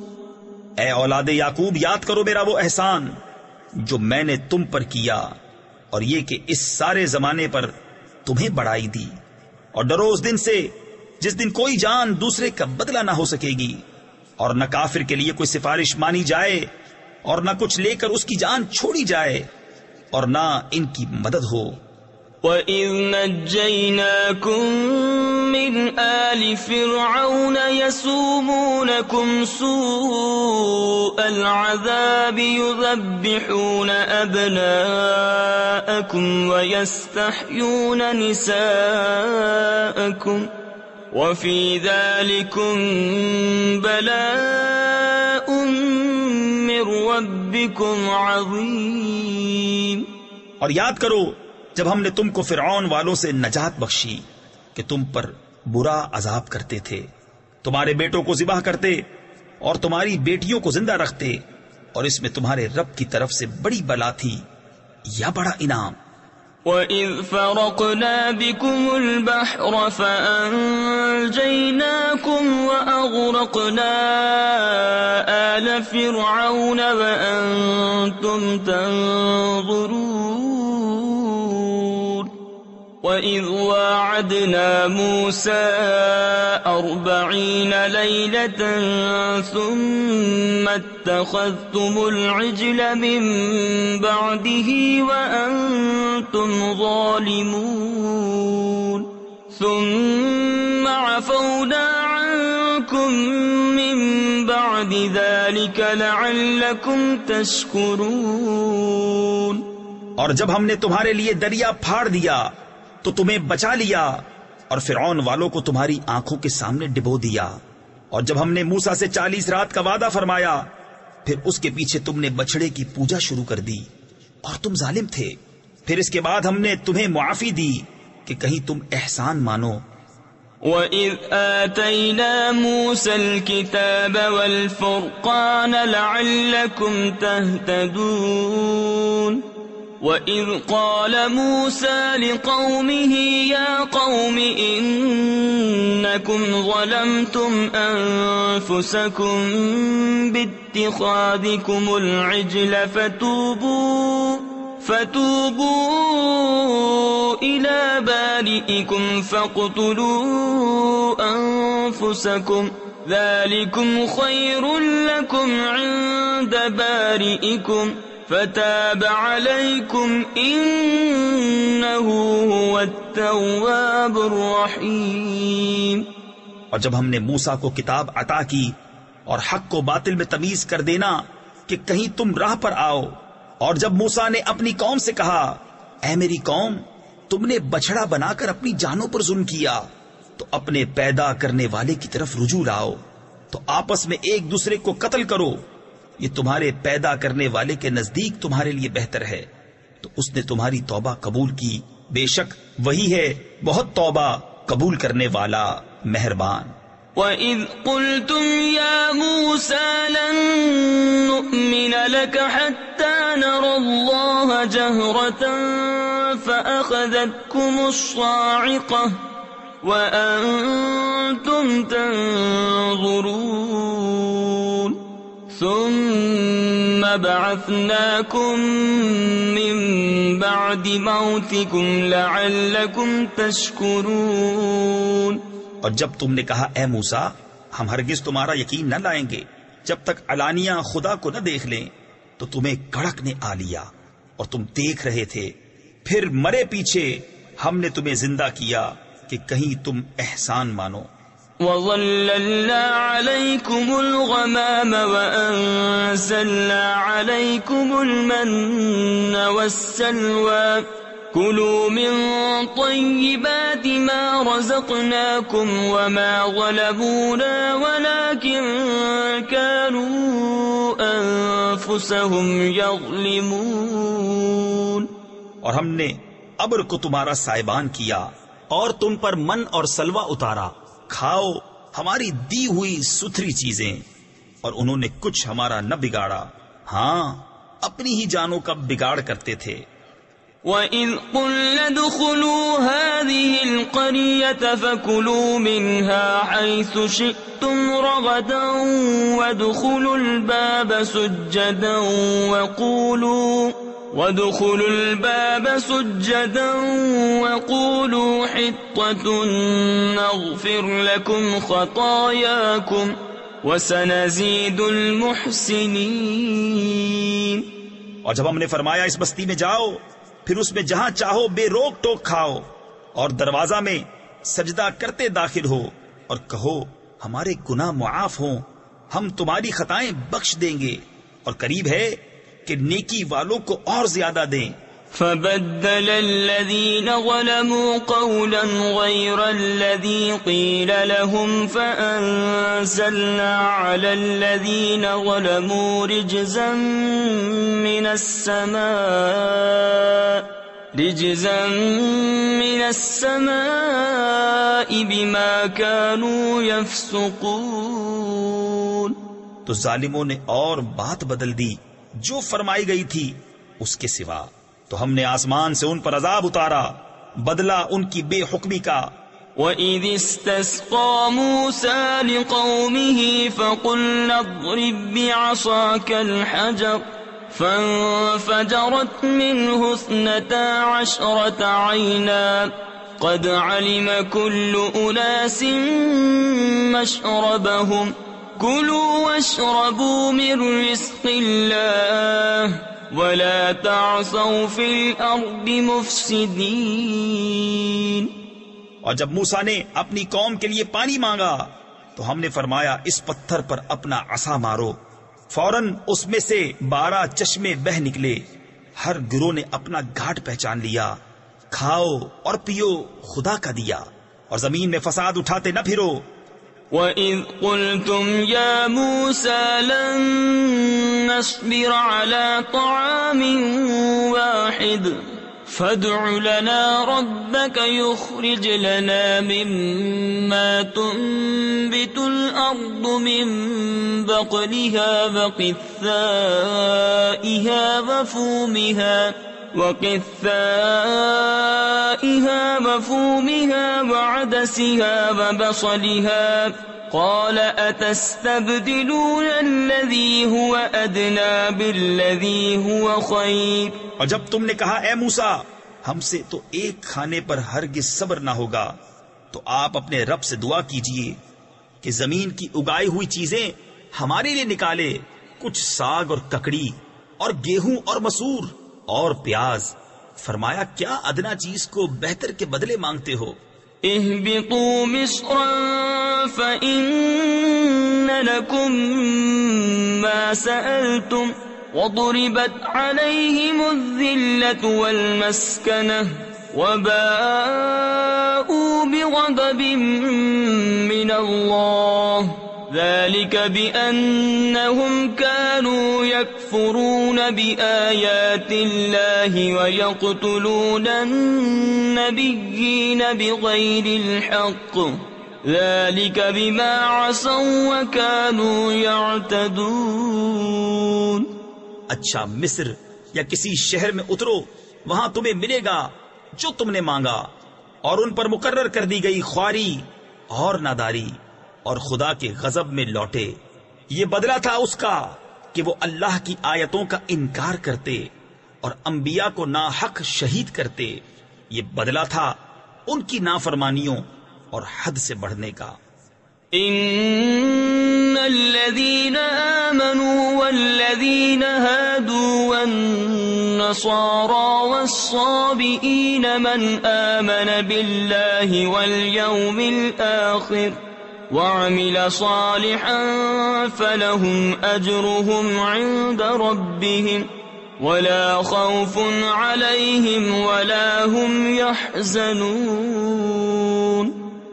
اے اولاد یعقوب، یاد کرو میرا وہ احسان جو میں نے تم پر کیا، اور یہ کہ اس سارے زمانے پر تمہیں بڑائی دی، اور ڈرو اس دن سے جس دن کوئی جان دوسرے کا بدلہ نہ ہو سکے گی، اور نہ کافر کے لیے کوئی سفارش مانی جائے، اور نہ کچھ لے کر اس کی جان چھوڑی جائے، اور نہ ان کی مدد ہو۔ وَإِذْ نَجَّيْنَاكُمْ مِنْ آلِ فِرْعَوْنَ يَسُومُونَكُمْ سُوءَ الْعَذَابِ يُذَبِّحُونَ أَبْنَاءَكُمْ وَيَسْتَحْيُونَ نِسَاءَكُمْ وَفِي ذَلِكُمْ بَلَاءٌ مِّن رَّبِّكُمْ عَظِيمٌ۔ اور یاد کرو جب ہم نے تم کو فرعون والوں سے نجات بخشی کہ تم پر برا عذاب کرتے تھے، تمہارے بیٹوں کو ذبح کرتے اور تمہاری بیٹیوں کو زندہ رکھتے، اور اس میں تمہارے رب کی طرف سے بڑی بلا تھی یا بڑا انعام۔ وَإِذْ فَرَقْنَا بِكُمُ الْبَحْرَ فَأَنْجَيْنَاكُمْ وَأَغْرَقْنَا آلَ فِرْعَوْنَ وَأَنْتُمْ تَنْظُرُونَ۔ وَإِذْ وَاعَدْنَا مُوسَىٰ 40 لَيْلَةً ثُمَّ اتَّخَذْتُمُ الْعِجْلَ مِن بَعْدِهِ وَأَنْتُمْ ظَالِمُونَ ثُمَّ عَفَوْنَا عَنْكُمْ مِن بَعْدِ ذَلِكَ لَعَلَّكُمْ تَشْكُرُونَ۔ اور جب ہم نے تمہارے لیے دریا پھاڑ دیا تو تمہیں بچا لیا اور فرعون والوں کو تمہاری آنکھوں کے سامنے ڈبو دیا. اور جب ہم نے موسیٰ سے 40 رات کا وعدہ فرمایا پھر اس کے پیچھے تم نے بچڑے کی پوجا شروع کر دی اور تم ظالم تھے. پھر اس کے بعد ہم نے تمہیں معافی دی کہ کہیں تم احسان مانو. وَإِذْ آتَيْنَا مُوسَى الْكِتَابَ وَالْفُرْقَانَ لَعَلَّكُمْ تَهْتَدُونَ وَإِذْ قَالَ مُوسَى لِقَوْمِهِ يَا قَوْمِ إِنَّكُمْ ظَلَمْتُمْ أَنفُسَكُمْ بِاتِّخَاذِكُمُ الْعِجْلَ فتوبوا إلى بارئكم فاقتلوا أنفسكم ذلكم خير لكم عند بارئكم فتاب عليكم إنه هو التواب الرحيم. اور جب ہم نے موسیٰ کو کتاب عطا کی اور حق کو باطل میں تمیز کر دینا کہ کہیں تم راہ پر آؤ، اور جب موسیٰ نے اپنی قوم سے کہا اے میری قوم تم نے بچڑا بنا کر اپنی جانوں پر ظلم کیا تو اپنے پیدا کرنے والے کی طرف رجوع لاؤ، تو آپس میں ایک دوسرے کو قتل کرو، یہ تمہارے پیدا کرنے والے کے نزدیک تمہارے لیے بہتر ہے، تو اس نے تمہاری توبہ قبول کی، بے شک وہی ہے بہت توبہ قبول کرنے والا مہربان. وَإِذْ قُلْتُمْ يَا مُوسَى لَن نُّؤْمِنَ لَكَ حَتَّى نَرَى اللَّهَ جَهْرَةً فَأَخَذَتْكُمُ الصَّاعِقَةُ وَأَنتُمْ تَنظُرُونَ ثُمَّ بَعَثْنَاكُم مِّن بَعْدِ مَوْتِكُمْ لَعَلَّكُمْ تَشْكُرُونَ. اور جب تم نے کہا اے موسیٰ ہم ہرگز تمہارا یقین نہ لائیں گے جب تک علانیہ خدا کو نہ دیکھ لیں، تو تمہیں کڑک نے آ لیا اور تم دیکھ رہے تھے، پھر مرے پیچھے ہم نے تمہیں زندہ کیا کہ کہیں تم احسان مانو. وَظَلَّلْنَا عَلَيْكُمُ الْغَمَامَ وَأَنزَلْنَا عَلَيْكُمُ الْمَنَّ وَالسَّلْوَىٰ كُلُوا مِن طَيِّبَاتِ مَا رَزَقْنَاكُمْ وَمَا ظَلَمُونَا وَلَٰكِن كَانُوا أَنفُسَهُمْ يَظْلِمُونَ. اور ہم نے ابر کو تمہارا سائبان کیا اور تم پر من اور سلوہ اتارا، کھاؤ ہماری دی ہوئی ستھری چیزیں، اور انہوں نے کچھ ہمارا نہ بگاڑا، ہاں اپنی ہی جانوں کا بگاڑ کرتے تھے. وَإِذْ قُلْنَا ادْخُلُوا هَٰذِهِ الْقَرْيَةَ فَكُلُوا مِنْهَا حَيْثُ شِئْتُمْ رَغَدًا وَادْخُلُوا الْبَابَ سُجَّدًا وَقُولُوا حِطَّةٌ نَّغْفِرْ لَكُمْ خَطَايَاكُمْ وَسَنَزِيدُ الْمُحْسِنِينَ. اور جب ہم نے فرمایا اس بستی میں جاؤ پھر اس میں جہاں چاہو بے روک ٹوک کھاؤ، اور دروازہ میں سجدہ کرتے داخل ہو اور کہو ہمارے گناہ معاف ہوں، ہم تمہاری خطائیں بخش دیں گے، اور قریب ہے کہ نیکی والوں کو اور زیادہ دیں. فَبَدَّلَ الَّذِينَ ظَلَمُوا قَوْلًا غَيْرَ الَّذِي قِيلَ لَهُمْ فَأَنزَلْنَا عَلَى الَّذِينَ ظَلَمُوا رِجْزًا مِّنَ السَّمَاءِ بِمَا كَانُوا يَفْسُقُونَ. تو ظالموں نے اور بات بدل دی جو فرمائی گئی تھی اس کے سوا، تو ہم نے آسمان سے ان پر عذاب اتارا بدلہ ان کی بے حکمی کا. وَإِذِ اسْتَسْقَىٰ مُوسَىٰ لِقَوْمِهِ فَقُلْنَا اضْرِب بِّعَصَاكَ الْحَجَرَ فَانفَجَرَتْ مِنْهُ 12 عَيْنًا قَدْ عَلِمَ كُلُّ أُنَاسٍ مَّشْرَبَهُمْ كُلُوا وَاشْرَبُوا مِن رِّزْقِ اللَّهِ وَلَا تَعْثَوْا فِي الْأَرْضِ مُفْسِدِينَ. اور جب موسیٰ نے اپنی قوم کے لیے پانی مانگا تو ہم نے فرمایا اس پتھر پر اپنا عصا مارو، فوراً اس میں سے 12 چشمے بہ نکلے، ہر گروہ نے اپنا گھاٹ پہچان لیا. کھاؤ اور پیو خدا کا دیا اور زمین میں فساد اٹھاتے نہ پھرو. وَإِذْ قُلْتُمْ يَا مُوسَى لَن نَّصْبِرَ عَلَىٰ طَعَامٍ وَاحِدٍ فَادْعُ لَنَا رَبَّكَ يُخْرِجْ لَنَا مِمَّا تُنبِتُ الْأَرْضُ مِن بَقْلِهَا وَقِثَّائِهَا وَفُومِهَا وَعَدَسِهَا وَبَصَلِهَا قَالَ أَتَسْتَبْدِلُونَ الَّذِي هُوَ أَدْنَىٰ بِالَّذِي هُوَ خَيْرٌ. اور جب تم نے کہا اے موسیٰ ہم سے تو ایک کھانے پر ہرگز صبر نہ ہوگا، تو آپ اپنے رب سے دعا کیجئے کہ زمین کی اگائی ہوئی چیزیں ہمارے لیے نکالے، کچھ ساگ اور ککڑی اور گیہوں اور مسور اور پیاز. فرمایا کیا ادنا چیز کو بہتر کے بدلے مانگتے ہو؟ اهبطوا مصرا فإن لكم ما سألتم وضربت عليهم الذلة والمسكنة وباءوا بغضب من الله ذلك بأنهم كانوا يكفرون بآيات الله ويقتلون النبيين بغير الحق ذلك بما عصوا وكانوا يعتدون. اچھا مصر یا کسی شہر میں اترو، وہاں تمہیں ملے گا جو تم نے مانگا، اور ان پر مقرر کر دی گئی خواری اور ناداری، اور خدا کے غضب میں لوٹے. یہ بدلہ تھا اس کا کہ وہ اللہ کی آیتوں کا انکار کرتے اور انبیاء کو ناحق شہید کرتے. یہ بدلہ تھا ان کی نافرمانیوں اور حد سے بڑھنے کا. ان الذين آمنوا والذين هادوا والنصارى والصابئين من آمن بالله واليوم الآخر وعمل صالحا فلهم أجرهم عند ربهم ولا خوف عليهم ولا هم يحزنون.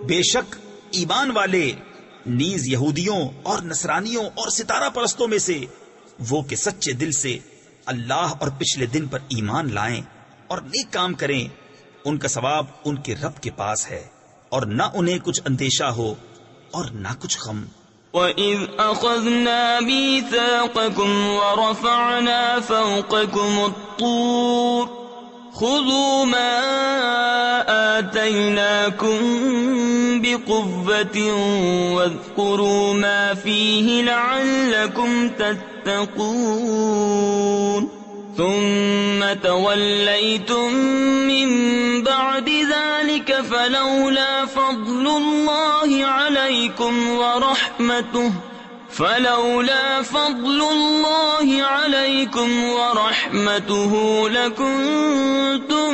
بے شک ایمان والے نیز یہودیوں اور نصرانیوں اور ستارہ پرستوں میں سے وہ کہ سچے دل سے اللہ اور پچھلے دن پر ایمان لائیں اور نیک کام کریں، ان کا ثواب ان کے رب کے پاس ہے، اور نہ انہیں کچھ اندیشہ ہو اور نہ کچھ غم. وَإِذْ أَخَذْنَا مِيثَاقَكُمْ وَرَفَعْنَا فَوْقَكُمُ الطُّورَ خُذُوا مَا آتَيْنَاكُمْ بِقُوَّةٍ وَاذْكُرُوا مَا فِيهِ لَعَلَّكُمْ تَتَّقُونَ. ثُمَّ تَوَلَّيْتُمْ مِنْ بَعْدِ ذَلِكَ فَلَوْلَا فَضْلُ اللَّهِ عَلَيْكُمْ وَرَحْمَتُهُ لَكُنْتُمْ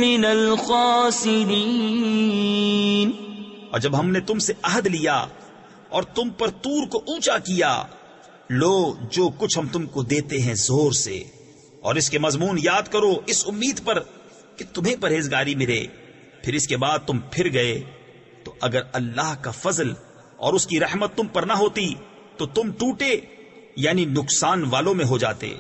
مِنَ الْخَاسِرِينَ. اور جب ہم نے تم سے عہد لیا اور تم پر طور کو اونچا کیا، لو جو کچھ ہم تم کو دیتے ہیں زور سے، اور اس کے مضمون یاد کرو اس امید پر کہ تمہیں پرہیزگاری ملے. پھر اس کے بعد تم پھر گئے، تو اگر اللہ کا فضل اور اس کی رحمت تم پر نہ ہوتی تو تم ٹوٹے یعنی نقصان والوں میں ہو جاتے.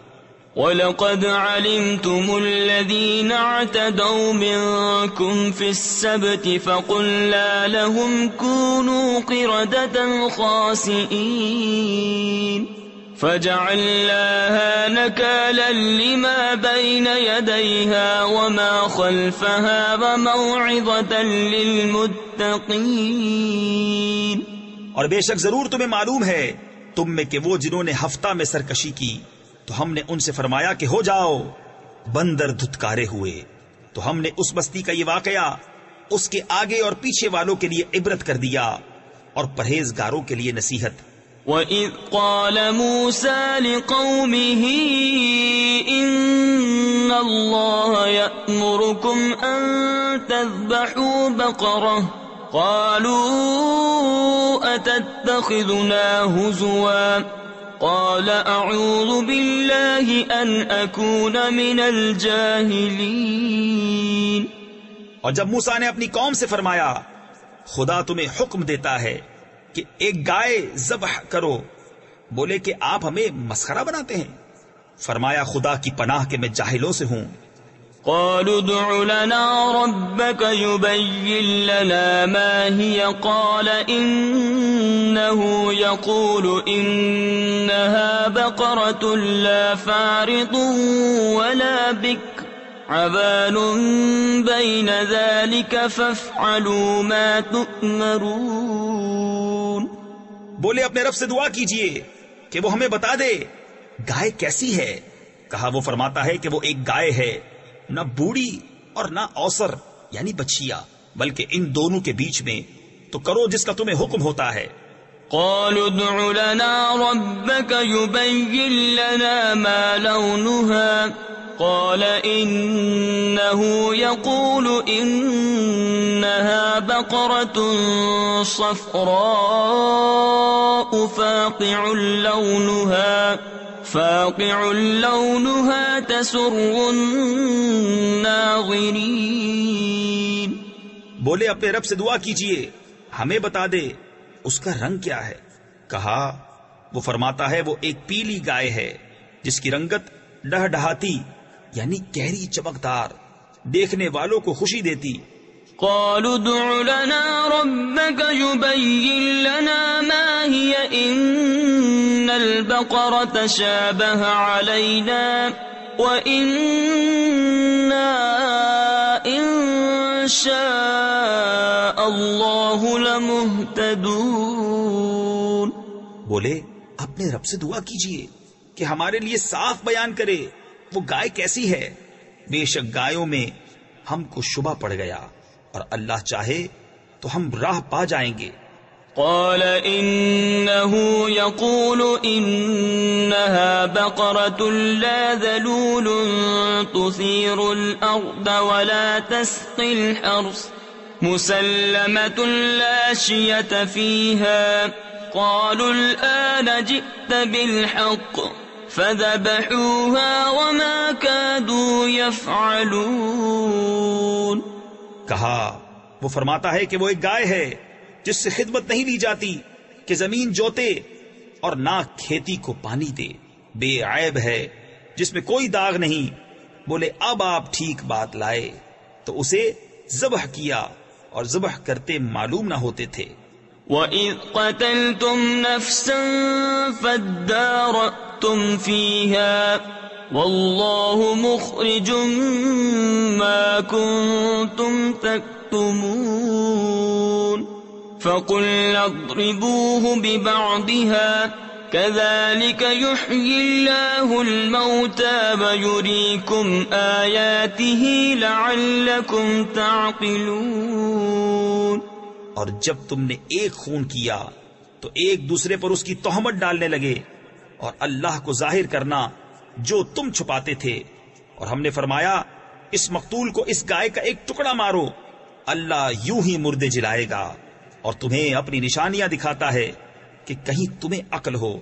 وَلَقَدْ عَلِمْتُمُ الَّذِينَ اعْتَدَوْا مِنكُمْ فِي السَّبْتِ فَقُلْنَا لَهُمْ كُونُوا قِرَدَةً خَاسِئِينَ فَجَعَلْنَاهَا نَكَالًا لِمَا بَيْنَ يَدَيْهَا وَمَا خَلْفَهَا وَمَوْعِظَةً لِلْمُتَّقِينَ. اور بے شک ضرور تمہیں معلوم ہے تم میں کہ وہ جنہوں نے ہفتہ میں سرکشی کی تو ہم نے ان سے فرمایا کہ ہو جاؤ. بندر دھتکارے ہوئے تو ہم نے اس بستی کا یہ واقعہ اس کے آگے اور پیچھے والوں کے لیے عبرت کر دیا اور پرہیزگاروں کے لیے نصیحت. وَإِذْ قَالَ مُوسَى لِقَوْمِهِ إِنَّ اللَّهَ يَأْمُرُكُمْ أَن تَذْبَحُوا بَقَرَةً قَالُوا أَتَتَّخِذُنَا هُزُوًا قال أعوذ بالله أن أكون من الجاهلين. اور جب موسیٰ نے اپنی قوم سے فرمایا خدا تمہیں حکم دیتا ہے کہ ایک گائے ذبح کرو، بولے کہ آپ ہمیں مسخرہ بناتے ہیں. فرمایا خدا کی پناہ کہ میں جاہلوں سے ہوں. قالوا ادع لنا ربك يبين لنا ما هي قال إنه يقول إنها بقرة لا فارض ولا بكر عبان بين ذلك فافعلوا ما تؤمرون. بولے اپنے رب سے دعا کیجئے کہ وہ ہمیں بتا دے گائے کیسی ہے. کہا وہ فرماتا ہے کہ وہ ایک گائے ہے، نہ بوڑھی اور نہ اوسر یعنی بچیا، بلکہ ان دونوں کے بیچ میں، تو کرو جس کا تمہیں حکم ہوتا ہے. قالوا ادع لنا ربك يبين لنا ما لونها قال إنه يقول إنها بقرة صفراء فاقع لونها تسر الناظرين. بولے اپنے رب سے دعا کیجئے ہمیں بتا دے اس کا رنگ کیا ہے. کہا وہ فرماتا ہے وہ ایک پیلی گائے ہے جس کی رنگت ڈہڈہاتی یعنی گہری چمکدار، دیکھنے والوں کو خوشی دیتی. قالوا ادع لنا ربك يبين لنا ما هي إن البقرة شابه علينا وإنا إن شاء الله لمهتدون. بولے اپنے رب سے دعا کیجئے کہ ہمارے لیے صاف بیان کرے وہ گائے کیسی ہے. بے شک گایوں میں ہم کو شبہ پڑ گیا اور اللہ چاہے تو ہم راہ پا جائیں گے. قال إنه يقول إنها بقرة لا ذلول تثير الأرض ولا تسقي الحرث مسلمة لا شية فيها. قالوا الآن جئت بالحق فذبحوها وما كادوا يفعلون. کہا وہ فرماتا ہے کہ وہ ایک گائے ہے جس سے خدمت نہیں لی جاتی کہ زمین جوتے اور نہ کھیتی کو پانی دے، بے عیب ہے جس میں کوئی داغ نہیں. بولے اب آپ ٹھیک بات لائے تو اسے ذبح کیا اور ذبح کرتے معلوم نہ ہوتے تھے. وَإِذْ قَتَلْتُمْ نَفْسًا فَادَّارَأْتُمْ فِيهَا وَاللَّهُ مُخْرِجٌ مَا كُنْتُمْ تَكْتُمُونَ. فَقُلْنَا اضْرِبُوهُ بِبَعْضِهَا كَذَلِكَ يُحْيِي اللَّهُ الْمَوْتَى وَيُرِيكُمْ آيَاتِهِ لَعَلَّكُمْ تَعْقِلُونَ. اور جب تم نے ایک خون کیا تو ایک دوسرے پر اس کی تہمت ڈالنے لگے اور اللہ کو ظاہر کرنا جو تم چھپاتے تھے. اور ہم نے فرمایا اس مقتول کو اس گائے کا ایک ٹکڑا مارو، اللہ یوں ہی مردے جلائے گا اور تمہیں اپنی نشانیاں دکھاتا ہے کہ کہیں تمہیں عقل ہو.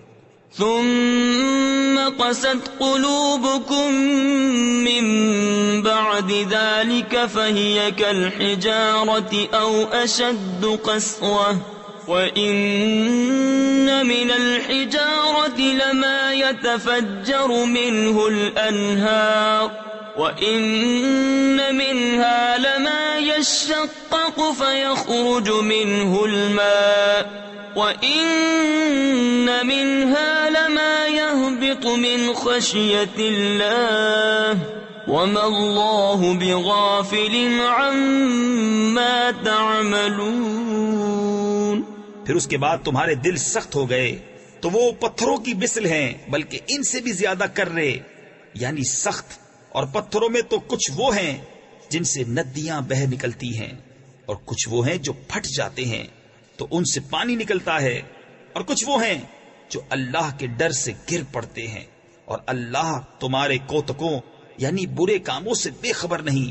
ثم قست قلوبكم من بعد ذلك فهي كالحجارة أو أشد قسوة وإن من الحجارة لما يتفجر منه الأنهار وإن منها لما يشقق فيخرج منه الماء وَإِنَّ مِنْهَا لَمَا يَهْبِطُ مِنْ خَشْيَةِ اللَّهِ وَمَا اللَّهُ بِغَافِلٍ عَمَّا تَعْمَلُونَ. پھر اس کے بعد تمہارے دل سخت ہو گئے تو وہ پتھروں کی مثل ہیں بلکہ ان سے بھی زیادہ کرے یعنی سخت. اور پتھروں میں تو کچھ وہ ہیں جن سے ندیاں بہہ نکلتی ہیں اور کچھ وہ ہیں جو پھٹ جاتے ہیں تو ان سے پانی نکلتا ہے اور کچھ وہ ہیں جو اللہ کے ڈر سے گر پڑتے ہیں اور اللہ تمہارے کوتکوں یعنی برے کاموں سے بے خبر نہیں.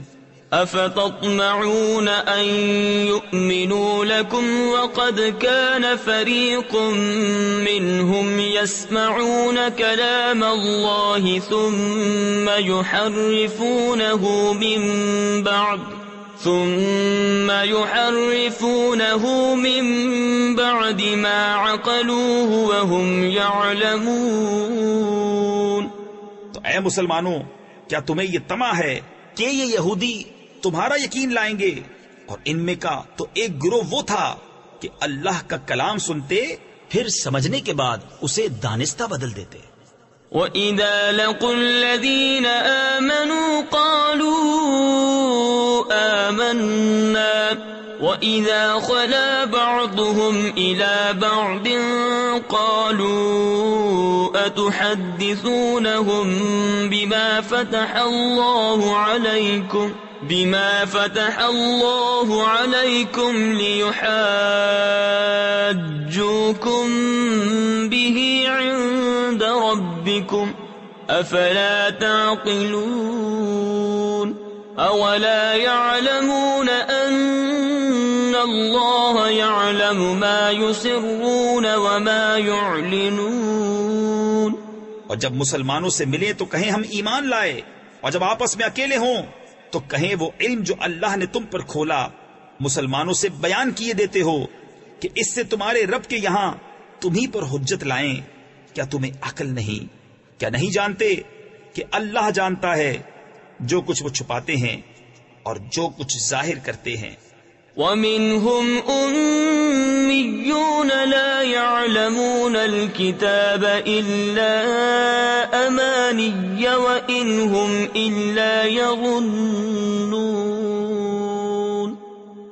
أفتطمعون أن يؤمنوا لكم وقد كان فريق منهم يسمعون كلام الله ثم يحرفونه من بعد ما عقلوه وهم يعلمون. تو اے مسلمانوں، کیا تمہیں یہ طمع ہے کہ یہ یہودی تمہارا یقین لائیں گے؟ اور ان میں کا تو ایک گروہ وہ تھا کہ اللہ کا کلام سنتے پھر سمجھنے کے بعد اسے دانستہ بدل دیتے. وَإِذَا لَقُوا الَّذِينَ آمَنُوا قَالُوا آمَنَّا وَإِذَا خَلَا بَعْضُهُمْ إِلَى بَعْضٍ قَالُوا أَتُحَدِّثُونَهُم بما فتح الله عليكم ليحاجوكم به عند ربكم أفلا تعقلون. أولا يعلمون أن الله يعلم ما يسرون وما يعلنون. اور جب مسلمانوں سے ملے تو کہیں ہم ایمان لائے، اور جب آپس میں اکیلے ہوں تو کہیں وہ علم جو اللہ نے تم پر کھولا مسلمانوں سے بیان کیے دیتے ہو کہ اس سے تمہارے رب کے یہاں تمہیں پر حجت لائیں. کیا تمہیں عقل نہیں؟ کیا نہیں جانتے کہ اللہ جانتا ہے جو کچھ وہ چھپاتے ہیں اور جو کچھ ظاہر کرتے ہیں. وَمِنْهُمْ أُمِّيُّونَ لَا يَعْلَمُونَ الْكِتَابَ إِلَّا أَمَانِيَّ وَإِنْ هُمْ إِلَّا يَظُنُّونَ.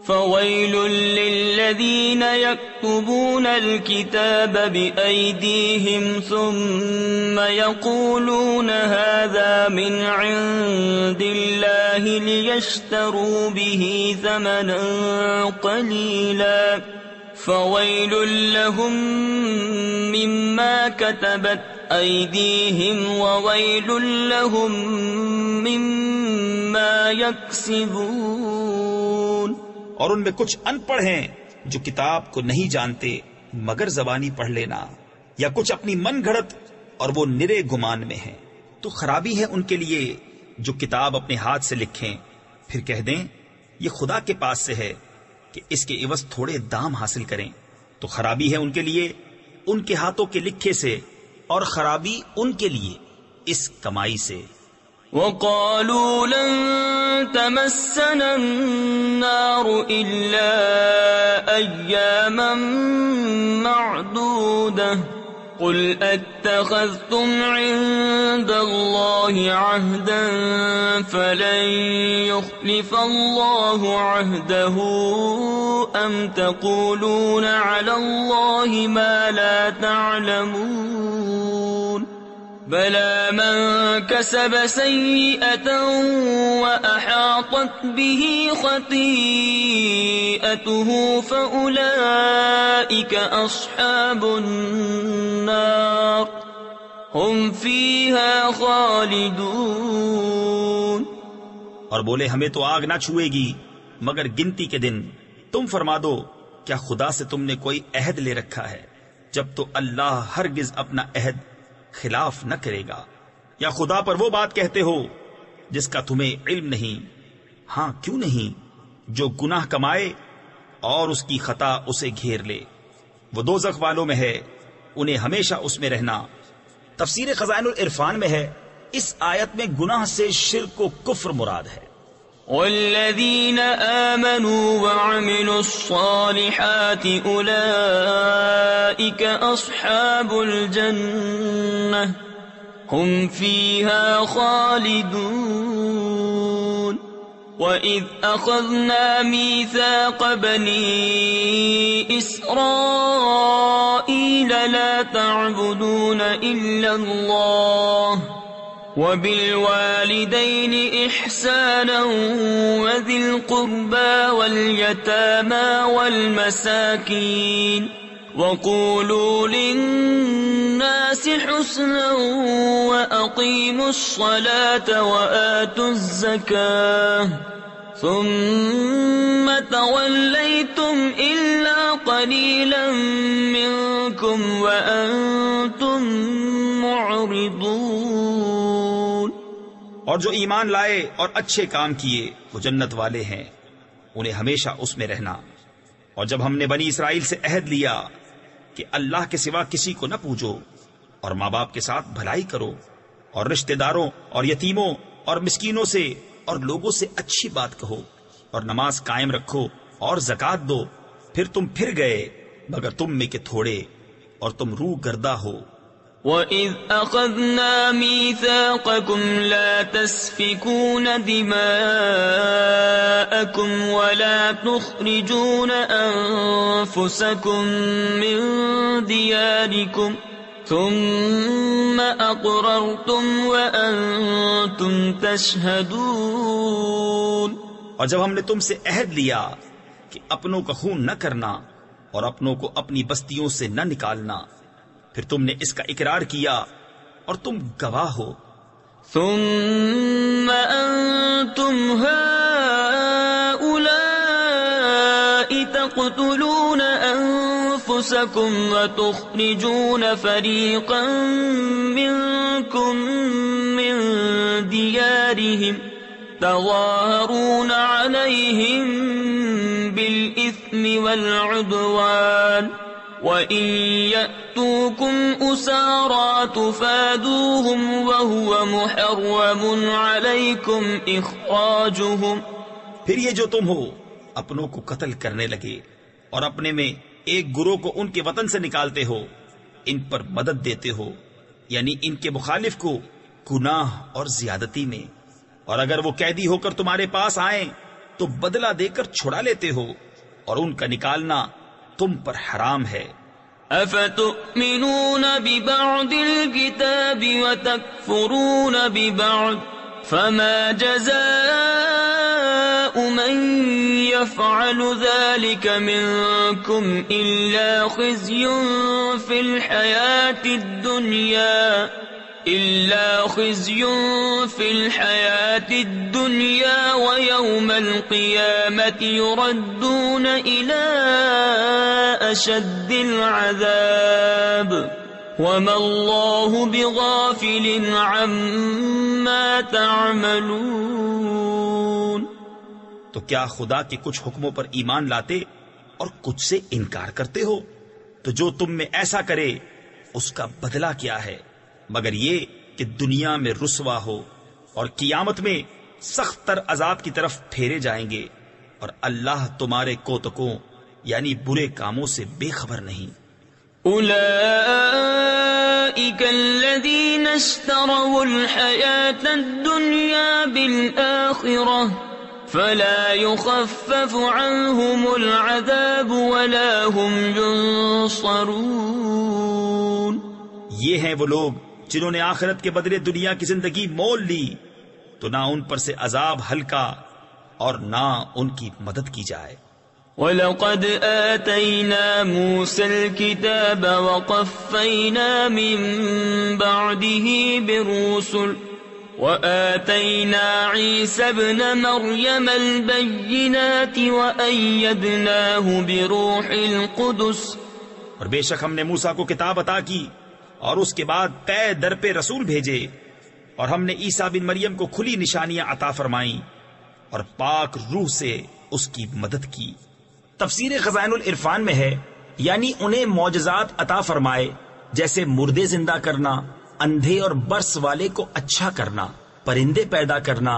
فَوَيْلٌ لِّلَّذِينَ يَكْتُبُونَ الْكِتَابَ بِأَيْدِيهِمْ ثُمَّ يَقُولُونَ هَذَا مِنْ عِندِ اللَّهِ لِيَشْتَرُوا بِهِ ثَمَنًا قَلِيلًا فَوَيْلٌ لَّهُم مِّمَّا كَتَبَتْ أَيْدِيهِمْ وَوَيْلٌ لَّهُم مِّمَّا يَكْسِبُونَ. اور ان میں کچھ ان پڑھ ہیں جو کتاب کو نہیں جانتے مگر زبانی پڑھ لینا، یا کچھ اپنی من گھڑت اور وہ نرے گمان میں ہیں. تو خرابی ہے ان کے لیے جو کتاب اپنے ہاتھ سے لکھیں پھر کہہ دیں یہ خدا کے پاس سے ہے کہ اس کے عوض تھوڑے دام حاصل کریں. تو خرابی ہے ان کے لیے ان کے ہاتھوں کے لکھے سے، اور خرابی ان کے لیے اس کمائی سے. وَقَالُوا لَن تَمَسَّنَا النَّارُ إِلَّا أَيَّامًا مَّعْدُودَةً قُلْ أَتَّخَذْتُمْ عِندَ اللَّهِ عَهْدًا فَلَن يُخْلِفَ اللَّهُ عَهْدَهُ أَمْ تَقُولُونَ عَلَى اللَّهِ مَا لَا تَعْلَمُونَ. بَلَى مَن كَسَبَ سَيِّئَةً وَأَحَاطَتْ بِهِ خَطِيئَتُهُ فَأُولَئِكَ أَصْحَابُ النَّارِ هُمْ فِيهَا خَالِدُونَ. اور بولے ہمیں تو آگ نہ چھوئے گی مگر گنتی کے دن. تم فرما دو کیا خدا سے تم نے کوئی عہد لے رکھا ہے؟ جب تو اللہ ہرگز اپنا عہد خلاف نہ کرے گا. یا خدا پر وہ بات کہتے ہو جس کا تمہیں علم نہیں؟ ہاں کیوں نہیں، جو گناہ کمائے اور اس کی خطا اسے گھیر لے وہ دوزخ والوں میں ہے، انہیں ہمیشہ اس میں رہنا. تفسیر خزائن العرفان میں ہے اس آیت میں گناہ سے شرک و کفر مراد ہے. والذین آمنوا وعملوا الصالحات اولئک اصحاب الجنہ هم فيها خالدون. وَإِذْ أَخَذْنَا مِيثَاقَ بَنِي إِسْرَائِيلَ لَا تَعْبُدُونَ إِلَّا اللَّهَ وَبِالْوَالِدَيْنِ إِحْسَانًا وَذِي الْقُرْبَى وَالْيَتَامَى وَالْمَسَاكِينِ وَقُولُوا لِلنَّاسِ حُسْنًا وَأَقِيمُوا الصَّلَاةَ وَآتُوا الزَّكَاةَ ثم توليتم إلا قليلا منكم وأنتم معرضون۔ اور جو ایمان لائے اور اچھے کام کیے وہ جنت والے ہیں، انہیں ہمیشہ اس میں رہنا۔ اور جب ہم نے بنی اسرائیل سے عہد لیا کہ اللہ کے سوا کسی کو نہ پوجو، اور ماں باپ کے ساتھ بھلائی کرو، اور رشتہ داروں اور یتیموں اور مسکینوں سے اور لوگوں سے اچھی بات کہو، اور نماز قائم رکھو اور زکوٰۃ دو، پھر تم پھر گئے مگر تم میں کے تھوڑے اور تم روح گردہ ہو۔ وَإِذْ أَخَذْنَا مِيثَاقَكُمْ لَا تَسْفِكُونَ دِمَاءَكُمْ وَلَا تُخْرِجُونَ أَنفُسَكُمْ مِنْ دِيَارِكُمْ ثُمَّ أَقْرَرْتُمْ وَأَنْتُمْ تَشْهَدُونَ۔ اور جب ہم نے تم سے عہد لیا کہ اپنوں کا خون نہ کرنا اور اپنوں کو اپنی بستیوں سے نہ نکالنا، پھر تم نے اس کا اقرار کیا اور تم گواہ ہو۔ ثم أنتم هؤلاء تقتلون أنفسكم وتخرجون فريقا منكم من ديارهم تظاهرون عليهم بالإثم والعدوان وَإِن يَأْتُوكُمْ أُسَارَىٰ تُفَادُوهُمْ وَهُوَ مُحَرَّمٌ عَلَيْكُمْ إِخْرَاجُهُمْ۔ پھر یہ جو تم ہو اپنوں کو قتل کرنے لگے اور اپنے میں ایک گروہ کو ان کے وطن سے نکالتے ہو، ان پر مدد دیتے ہو، یعنی ان کے مخالف کو گناہ اور زیادتی میں، اور اگر وہ قیدی ہو کر تمہارے پاس آئیں تو بدلہ دے کر چھڑا لیتے ہو، اور ان کا نکالنا تم پر حرام ہے۔ افتؤمنون ببعض الكتاب وتكفرون ببعض فما جزاء من يفعل ذلك منكم إلا خزي في الحياة الدنيا ويوم القيامة يردون إلى أشد العذاب وما الله بغافل عما تعملون۔ تو کیا خدا کے کچھ حکموں پر ایمان لاتے اور کچھ سے انکار کرتے ہو؟ تو جو تم میں ایسا کرے اس کا بدلہ کیا ہے مگر یہ کہ دنیا میں رسوا ہو اور قیامت میں سخت تر عذاب کی طرف پھیرے جائیں گے، اور اللہ تمہارے کوتکوں یعنی برے کاموں سے بے خبر نہیں۔ اولئک الذین اشتروا الحیاة الدنیا بالآخرة فلا يخفف عنهم العذاب ولا هم ينصرون۔ یہ ہیں وہ لوگ جنہوں نے آخرت کے بدلے دنیا کی زندگی مول لی، تو نہ ان پر سے عذاب ہلکا اور نہ ان کی مدد کی جائے۔ وَلَقَدْ آتَيْنَا مُوسَى الْكِتَابَ وَقَفَّيْنَا مِن بَعْدِهِ بِالرُّسُلِ وَآتَيْنَا عِيسَى ابْنَ مَرْيَمَ الْبَيِّنَاتِ وَأَيَّدْنَاهُ بِرُوحِ الْقُدُسِ۔ اور بے شک ہم نے موسیٰ کو کتاب عطا کی اور اس کے بعد پے در پہ رسول بھیجے، اور ہم نے عیسیٰ بن مریم کو کھلی نشانیاں عطا فرمائیں اور پاک روح سے اس کی مدد کی۔ تفسیر خزائن العرفان میں ہے یعنی انہیں معجزات عطا فرمائے، جیسے مردے زندہ کرنا، اندھے اور برس والے کو اچھا کرنا، پرندے پیدا کرنا،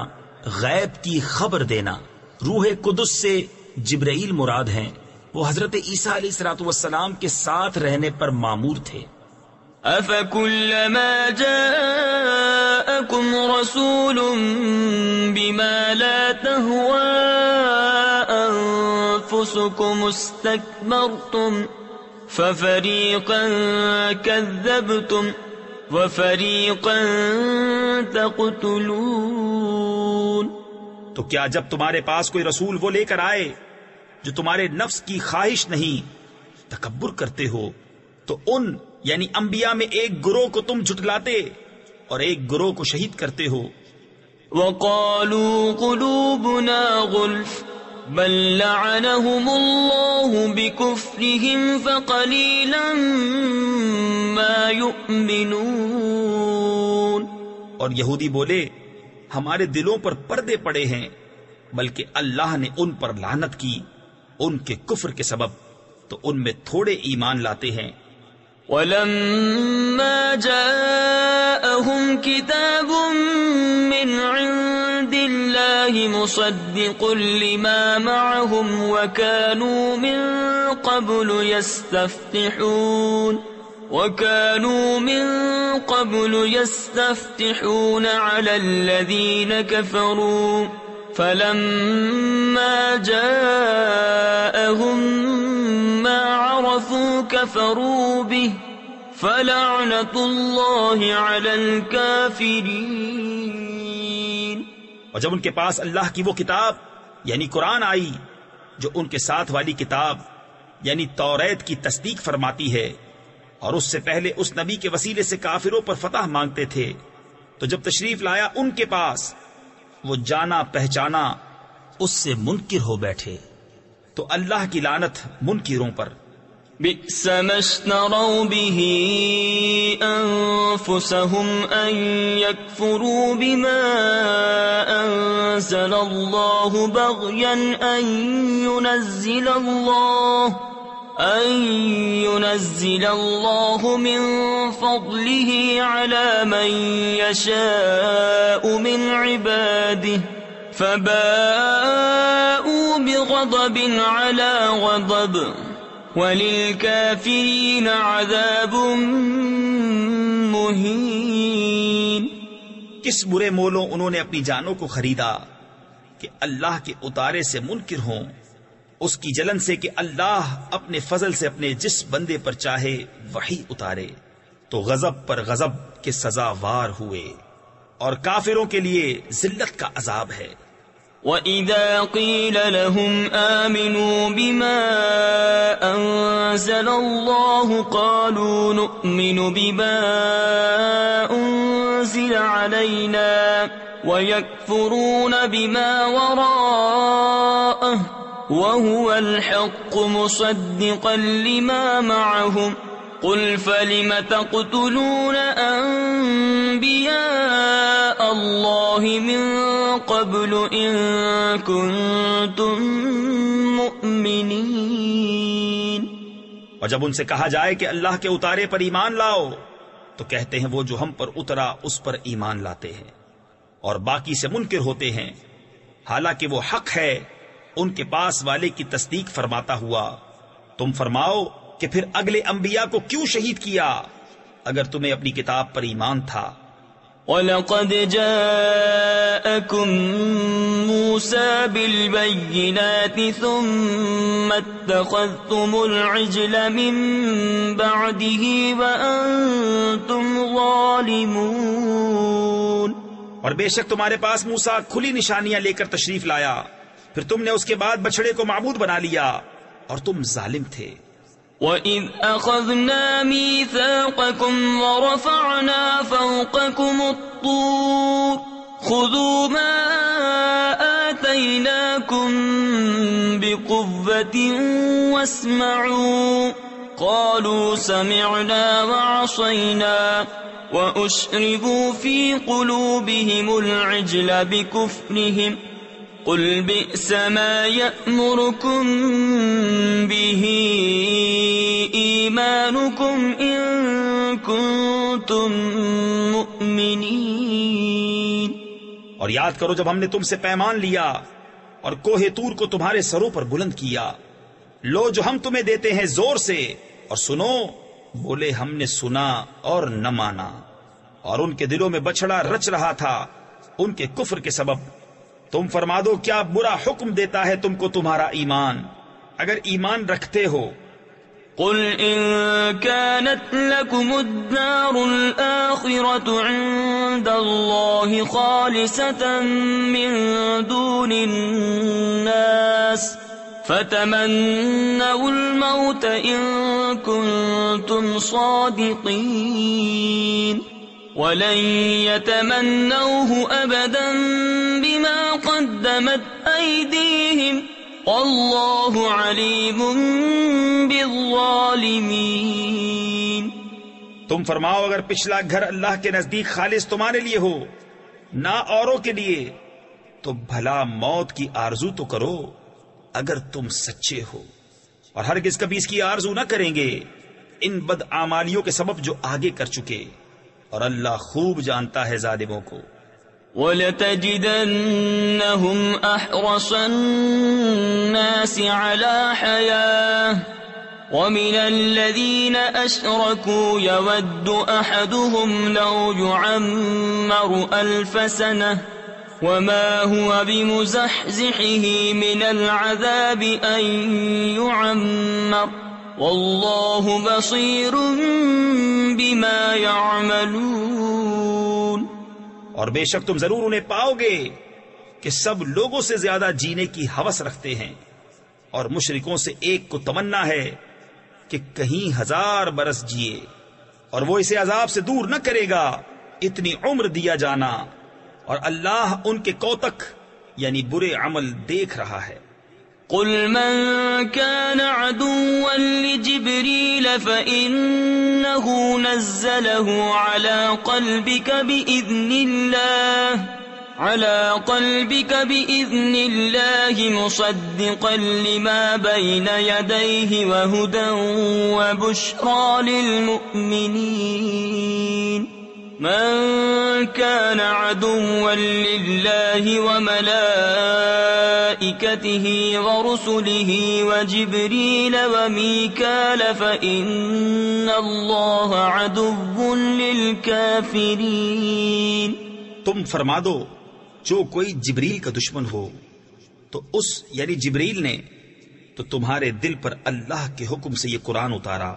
غیب کی خبر دینا۔ روح قدس سے جبرائیل مراد ہیں، وہ حضرت عیسیٰ علیہ الصلوۃ والسلام کے ساتھ رہنے پر مامور تھے۔ أَفَكُلَّمَا جَاءَكُمْ رَسُولٌ بِمَا لَا تَهْوَىٰ أَنفُسُكُمُ اسْتَكْبَرْتُمْ فَفَرِيقًا كَذَّبْتُمْ وَفَرِيقًا تَقْتُلُونَ۔ تو کیا جب تمہارے پاس کوئی رسول وہ لے کر آئے جو تمہارے نفس کی خواہش نہیں، تکبر کرتے ہو، تو ان یعنی انبیاء میں ایک گروہ کو تم جھٹلاتے اور ایک گروہ کو شہید کرتے ہو، وقالوا قلوبنا غلف بل لعنهم الله بكفرهم فقليلا ما يؤمنون۔ اور یہودی بولے ہمارے دلوں پر پردے پڑے ہیں، بلکہ اللہ نے ان پر لعنت کی ان کے کفر کے سبب، تو ان میں تھوڑے ایمان لاتے ہیں۔ وَلَمَّا جَاءَهُمْ كِتَابٌ مِّنْ عِندِ اللَّهِ مُصَدِّقٌ لِّمَا مَعَهُمْ وَكَانُوا مِن قَبْلُ يَسْتَفْتِحُونَ عَلَى الَّذِينَ كَفَرُوا فَلَمَّا جَاءَهُم مَّا عَرَفُوا كَفَرُوا بِهِ فَلَعْنَةُ اللَّهِ عَلَى الْكَافِرِينَ۔ اور جب ان کے پاس اللہ کی وہ کتاب یعنی قرآن آئی جو ان کے ساتھ والی کتاب یعنی توریت کی تصدیق فرماتی ہے، اور اس سے پہلے اس نبی کے وسیلے سے کافروں پر فتح مانگتے تھے، تو جب تشریف لایا ان کے پاس وہ جانا پہچانا اس سے منکر ہو بیٹھے، تو اللہ کی لعنت منکروں پر۔ بئس ما اشتروا به أنفسهم أن يكفروا بما أنزل الله بغيا أن ينزل الله من فضله على من يشاء من عباده فباءوا بغضب على غضب وَلِلْكَافِرِينَ عَذَابٌ مُّهِينٌ۔ کس برے مولوں انہوں نے اپنی جانوں کو خریدا کہ اللہ کے اتارے سے منکر ہوں، اس کی جلن سے کہ اللہ اپنے فضل سے اپنے جس بندے پر چاہے وحی اتارے، تو غضب پر غضب کے سزاوار ہوئے، اور کافروں کے لیے ذلت کا عذاب ہے۔ وَإِذَا قِيلَ لَهُمْ آمِنُوا بِمَا أَنزَلَ اللَّهُ قَالُوا نُؤْمِنُ بِمَا أُنزِلَ عَلَيْنَا وَيَكْفُرُونَ بِمَا وَرَاءَهُ وَهُوَ الْحَقُّ مُصَدِّقًا لِمَا مَعَهُمْ قُلْ فَلِمَ تَقْتُلُونَ أَنبِيَاءَ اللَّهِ مِن قَبْلُ إِن كُنتُم مُّؤْمِنِينَ۔ اور جب ان سے کہا جائے کہ اللہ کے اتارے پر ایمان لاؤ، تو کہتے ہیں وہ جو ہم پر اترا اس پر ایمان لاتے ہیں، اور باقی سے منکر ہوتے ہیں، حالانکہ وہ حق ہے ان کے پاس والے کی تصدیق فرماتا ہوا۔ تم فرماؤ کہ پھر اگلے انبیاء کو کیوں شہید کیا اگر تمہیں اپنی کتاب پر ایمان تھا؟ وَلَقَدْ جَاءَكُم مُّوسَىٰ بِالْبَيِّنَاتِ ثُمَّ اتَّخَذْتُمُ الْعِجْلَ مِن بَعْدِهِ وَأَنتُمْ ظَالِمُونَ۔ اور بے شک تمہارے پاس موسیٰ کھلی نشانیاں لے کر تشریف لایا، پھر تم نے اس کے بعد بچڑے کو معبود بنا لیا اور تم ظالم تھے۔ وَإِذْ أَخَذْنَا مِيثَاقَكُمْ وَرَفَعْنَا فَوْقَكُمُ الطُّورَ خُذُوا مَا آتَيْنَاكُمْ بِقُوَّةٍ وَاسْمَعُوا قَالُوا سَمِعْنَا وَعَصَيْنَا وَأُشْرِبُوا فِي قُلُوبِهِمُ الْعِجْلَ بِكُفْرِهِمْ قُلْ بِئْسَ مَا يَأْمُرُكُمْ بِهِ إِيمَانُكُمْ إِن كُنتُم مُّؤْمِنِينَ۔ اور یاد کرو جب ہم نے تم سے پیمان لیا اور کوہ طور کو تمہارے سروں پر بلند کیا، لو جو ہم تمہیں دیتے ہیں زور سے اور سنو، بولے ہم نے سنا اور نہ مانا، اور ان کے دلوں میں بچھڑا رچ رہا تھا ان کے کفر کے سبب۔ تم فرما دو کیا برا حکم دیتا ہے تم کو تمہارا ایمان اگر ایمان رکھتے ہو۔ قل إن كانت لكم الدار الآخرة عند الله خالصة من دون الناس فتمنوا الموت إن كنتم صادقين۔ ولن يتمنوه أبدا بما قدمت أيديهم والله عليم بالظالمين۔ تم فرماؤ اگر پچھلا گھر اللہ کے نزدیک خالص تمہارے لیے ہو نہ اوروں کے لیے تو بھلا موت کی آرزو تو کرو اگر تم سچے ہو، اور ہرگز کبھی اس کی آرزو نہ کریں گے ان بدعمالیوں کے سبب جو آگے کر چکے، اور اللہ خوب جانتا ہے ظالموں کو۔ وَلَتَجِدَنَّهُمْ أَحْرَصَ النَّاسِ عَلَى حَيَاةٍ وَمِنَ الَّذِينَ أَشْرَكُوا يَوَدُّ أَحَدُهُمْ لَوْ يُعَمَّرُ أَلْفَ سَنَةٍ وَمَا هُوَ بِمُزَحْزِحِهِ مِنَ الْعَذَابِ أَن يُعَمَّرَ وَاللَّهُ بَصِيرٌ بِمَا يَعْمَلُونَ۔ اور بے شک تم ضرور انہیں پاؤ گے کہ سب لوگوں سے زیادہ جینے کی ہوس رکھتے ہیں، اور مشرکوں سے ایک کو تمنا ہے کہ کہیں 1000 برس جیے، اور وہ اسے عذاب سے دور نہ کرے گا اتنی عمر دیا جانا، اور اللہ ان کے کوتک یعنی برے عمل دیکھ رہا ہے۔ قل من كان عدوا لجبريل فإنه نزله على قلبك بإذن الله مصدقا لما بين يديه وهدى وبشرى للمؤمنين۔ من كان عدوا لله وملائكته ورسله وجبريل وميكال فإن الله عدو للكافرين۔ تم فرما دو جو کوئی جبریل کا دشمن ہو تو اس یعنی جبریل نے تو تمہارے دل پر اللہ کے حکم سے یہ قرآن اتارا،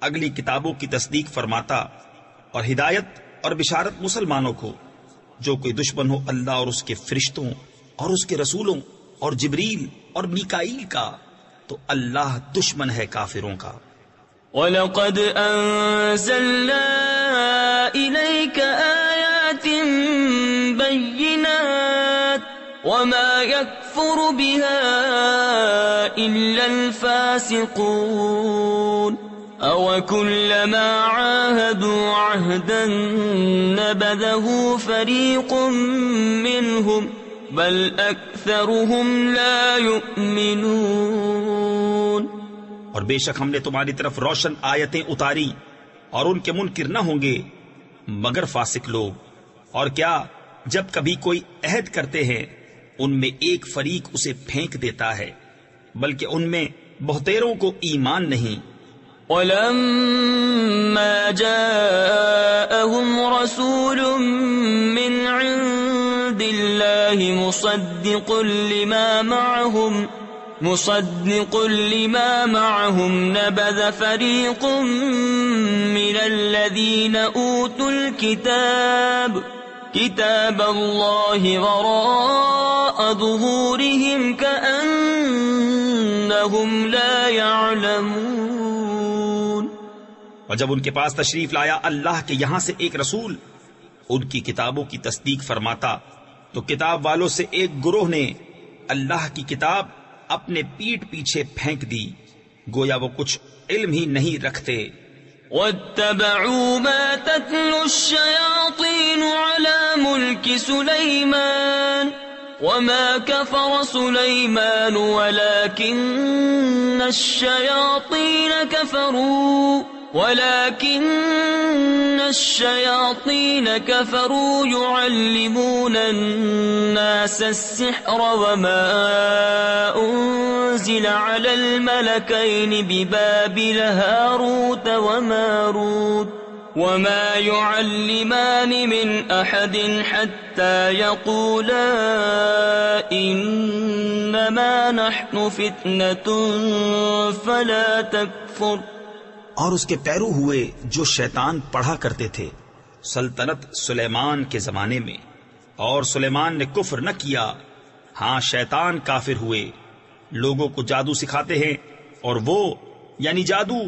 اگلی کتابوں کی تصدیق فرماتا اور ہدایت اور بشارت مسلمانوں کو۔ جو کوئی دشمن ہو اللہ اور اس کے فرشتوں اور اس کے رسولوں اور جبریل اور میکائیل کا تو اللہ دشمن ہے کافروں کا۔ وَلَقَدْ أَنزَلْنَا إِلَيْكَ آيَاتٍ بَيِّنَاتٍ وَمَا يَكْفُرُ بِهَا إِلَّا الْفَاسِقُونَ۔ أَوَكُلَّمَا عَاهَدُوا عَهْدًا نَبَذَهُ فَرِيقٌ مِّنْهُمْ بَلْ أَكْثَرُهُمْ لَا يُؤْمِنُونَ۔ اور بے شک ہم نے تمہاری طرف روشن آیتیں اتاری اور ان کے منکر نہ ہوں گے مگر فاسق لوگ، اور کیا جب کبھی کوئی عہد کرتے ہیں ان میں ایک فریق اسے پھینک دیتا ہے، بلکہ ان میں بہتیروں کو ایمان نہیں۔ وَلَمَّا جَاءَهُمْ رَسُولٌ مِّنْ عِندِ اللَّهِ مُصَدِّقٌ لِمَا مَعَهُمْ نَبَذَ فَرِيقٌ مِّنَ الَّذِينَ أُوتُوا الْكِتَابَ كِتَابَ اللَّهِ وَرَاءَ ظُهُورِهِمْ كَأَنَّهُمْ لَا يَعْلَمُونَ۔ اور جب ان کے پاس تشریف لایا اللہ کے یہاں سے ایک رسول ان کی کتابوں کی تصدیق فرماتا تو کتاب والوں سے ایک گروہ نے اللہ کی کتاب اپنے پیٹھ پیچھے پھینک دی، گویا وہ کچھ علم ہی نہیں رکھتے۔ وَاتَّبَعُوا مَا تَتْلُو الشَّيَاطِينُ عَلَى مُلْكِ سُلَيْمَانَ وَمَا كَفَرَ سُلَيْمَانُ وَلَكِنَّ الشَّيَاطِينَ كَفَرُوا يُعَلِّمُونَ النَّاسَ السِّحْرَ وَمَا أُنزِلَ عَلَى الْمَلَكَيْنِ بِبَابِلَ هَارُوتَ وَمَارُوتَ وَمَا يُعَلِّمَانِ مِنْ أَحَدٍ حَتَّى يَقُولَا إِنَّمَا نَحْنُ فِتْنَةٌ فَلَا تَكْفُرْ۔ اور اس کے پیرو ہوئے جو شیطان پڑھا کرتے تھے سلطنت سلیمان کے زمانے میں، اور سلیمان نے کفر نہ کیا، ہاں شیطان کافر ہوئے، لوگوں کو جادو سکھاتے ہیں، اور وہ یعنی جادو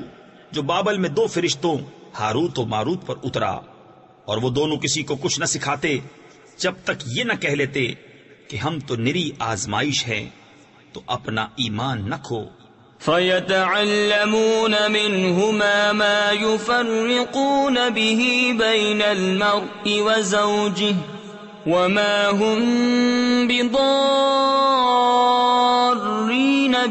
جو بابل میں 2 فرشتوں ہاروت و ماروت پر اترا، اور وہ دونوں کسی کو کچھ نہ سکھاتے جب تک یہ نہ کہہ لیتے کہ ہم تو نری آزمائش ہیں، تو اپنا ایمان نہ کھو۔ فَيَتَعَلَّمُونَ مِنْهُمَا مَا يُفَرِّقُونَ بِهِ بَيْنَ الْمَرْءِ وَزَوْجِهِ وَمَا هُمْ بِضَارِّينَ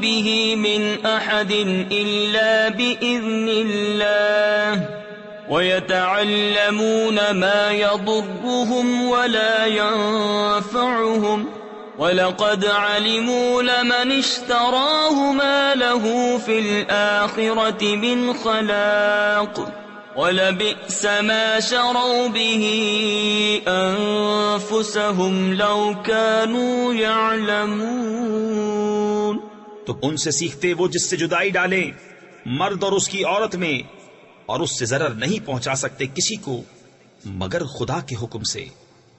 بِهِ مِنْ أَحَدٍ إِلَّا بِإِذْنِ اللَّهِ وَيَتَعَلَّمُونَ مَا يَضُرُّهُمْ وَلَا يَنفَعُهُمْ وَلَقَدْ عَلِمُوا لَمَنِ اشْتَرَاهُ مَا لَهُ فِي الْآخِرَةِ مِنْ خَلَاقٍ وَلَبِئْسَ مَا شَرَوْا بِهِ أَنفُسَهُمْ لَوْ كَانُوا يَعْلَمُونَ۔ تو ان سے سیکھتے وہ جس سے جدائی ڈالیں مرد اور اس کی عورت میں، اور اس سے ضرر نہیں پہنچا سکتے کسی کو مگر خدا کے حکم سے،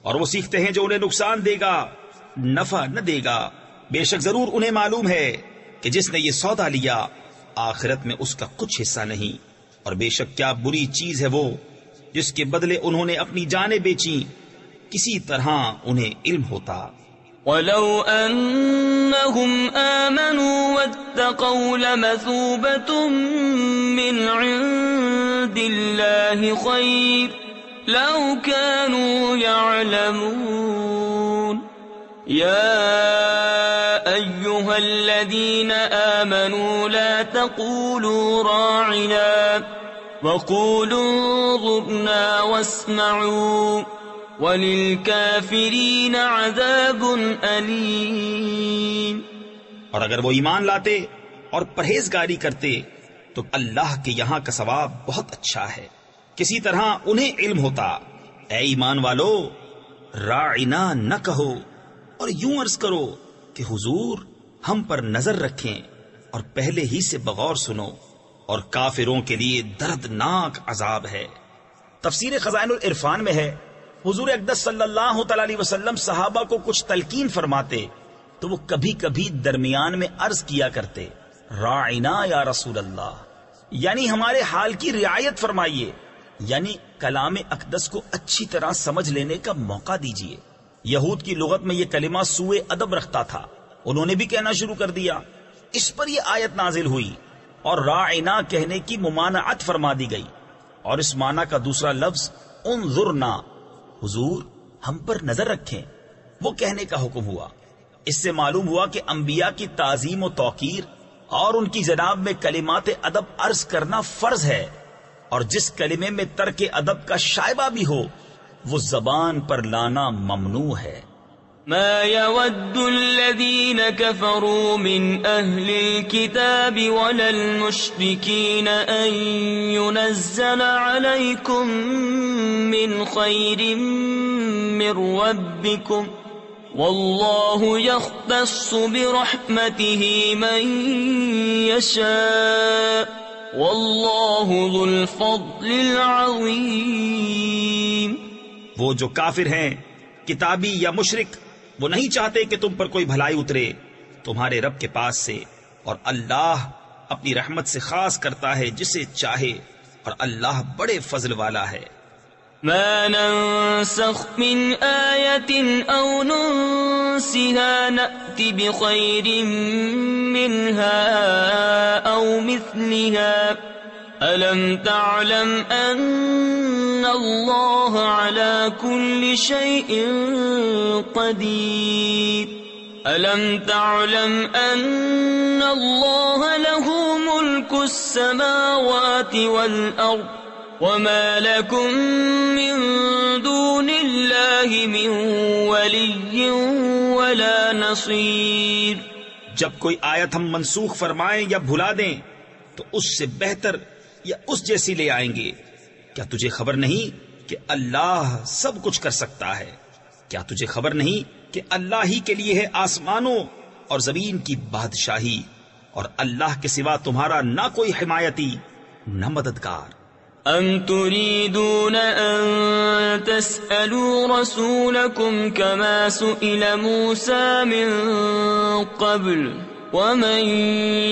اور وہ سیکھتے ہیں جو انہیں نقصان دے گا نفع نہ دے گا۔ بے شک ضرور انہیں معلوم ہے کہ جس نے یہ سودا لیا آخرت میں اس کا کچھ حصہ نہیں، اور بے شک کیا بری چیز ہے وہ جس کے بدلے انہوں نے اپنی جانیں بیچیں، کسی طرح انہیں علم ہوتا۔ وَلَوْ أَنَّهُمْ آمَنُوا وَاتَّقَوْا لَمَثُوبَةٌ مِّنْ عِندِ اللَّهِ خَيْرٌ لَوْ كَانُوا يَعْلَمُونَ۔ يَا أَيُّهَا الَّذِينَ آمَنُوا لَا تَقُولُوا رَاعِنَا وَقُولُوا انظُرْنَا وَاسْمَعُوا وَلِلْكَافِرِينَ عَذَابٌ أَلِيمٌ۔ اور اگر وہ ایمان لاتے اور پرہیزگاری کرتے تو اللہ کے یہاں کا ثواب بہت اچھا ہے، کسی طرح انہیں علم ہوتا۔ اے ایمان والو، راعنا نہ کہو اور یوں عرض کرو کہ حضور ہم پر نظر رکھیں اور پہلے ہی سے بغور سنو، اور کافروں کے لیے دردناک عذاب ہے۔ تفسیر خزائن العرفان میں ہے حضور اقدس صلی اللہ تعالی علیہ وسلم صحابہ کو کچھ تلقین فرماتے تو وہ کبھی کبھی درمیان میں عرض کیا کرتے، راعنا یا رسول اللہ، یعنی ہمارے حال کی رعایت فرمائیے، یعنی کلام اقدس کو اچھی طرح سمجھ لینے کا موقع دیجیے۔ یہود کی لغت میں یہ کلمہ سوء ادب رکھتا تھا، انہوں نے بھی کہنا شروع کر دیا، اس پر یہ آیت نازل ہوئی اور راعنا کہنے کی ممانعت فرما دی گئی، اور اس معنی کا دوسرا لفظ انظرنا، حضور ہم پر نظر رکھیں، وہ کہنے کا حکم ہوا۔ اس سے معلوم ہوا کہ انبیاء کی تعظیم و توقیر اور ان کی جناب میں کلمات ادب عرض کرنا فرض ہے، اور جس کلمے میں ترک ادب کا شائبہ بھی ہو وہ زبان پر لانا ممنوع ہے۔ ما يود الذين كفروا من أهل الكتاب ولا المشركين أن ينزل عليكم من خير من ربكم والله يختص برحمته من يشاء والله ذو الفضل العظيم۔ وہ جو کافر ہیں کتابی یا مشرک، وہ نہیں چاہتے کہ تم پر کوئی بھلائی اترے تمہارے رب کے پاس سے، اور اللہ اپنی رحمت سے خاص کرتا ہے جسے چاہے، اور اللہ بڑے فضل والا ہے۔ ما ننسخ من آیت او ننسها نأت بخیر منها او مثلها ألم تعلم أن الله على كل شيء قدير ألم تعلم أن الله له ملك السماوات والأرض وما لكم من دون الله من ولي ولا نصير۔ جب کوئی آیت ہم منسوخ فرمائیں یا بھلا دیں تو اس سے بہتر یا اس جیسی لے آئیں گے۔ کیا تجھے خبر نہیں کہ اللہ سب کچھ کر سکتا ہے؟ کیا تجھے خبر نہیں کہ اللہ ہی کے لیے ہے آسمانوں اور زمین کی بادشاہی، اور اللہ کے سوا تمہارا نہ کوئی حمایتی نہ مددگار۔ ام تريدون ان تسألوا رسولكم كما سئل موسى من قبل ومن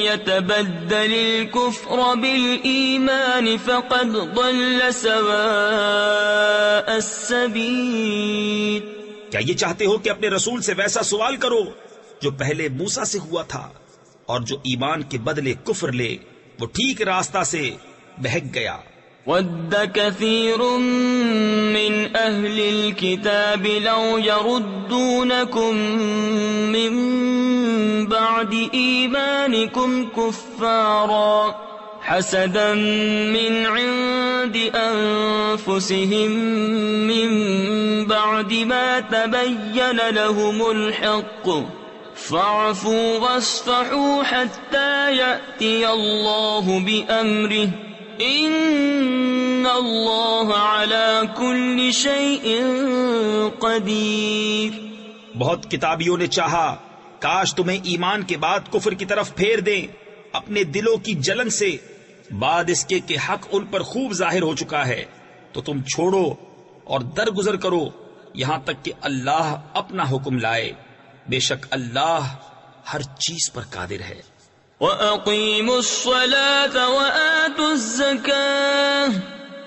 يتبدل الكفر بالإيمان فقد ضل سواء السبيل. کیا یہ چاہتے ہو کہ اپنے رسول سے ویسا سوال کرو جو پہلے موسیٰ سے ہوا تھا، اور جو ایمان کے بدلے کفر لے وہ ٹھیک راستہ سے بہک گیا. وَدَّ كَثِيرٌ مِّنْ أَهْلِ الْكِتَابِ لَوْ يَرُدُّونَكُمْ مِّن بَعْدِ إِيمَانِكُمْ كُفَّارًا حَسَدًا مِّنْ عِندِ أَنفُسِهِم مِّن بَعْدِ مَا تَبَيَّنَ لَهُمُ الْحَقُّ فَاعْفُوا وَاصْفَحُوا حَتَّى يَأْتِيَ اللَّهُ بِأَمْرِهِ ان اللہ علی کل شیء قدیر. بہت کتابیوں نے چاہا کاش تمہیں ایمان کے بعد کفر کی طرف پھیر دیں اپنے دلوں کی جلن سے، بعد اس کے کہ حق ان پر خوب ظاہر ہو چکا ہے تو تم چھوڑو اور درگزر کرو یہاں تک کہ اللہ اپنا حکم لائے، بے شک اللہ ہر چیز پر قادر ہے. وَأَقِيمُوا الصَّلَاةَ وَآتُوا الزَّكَاةَ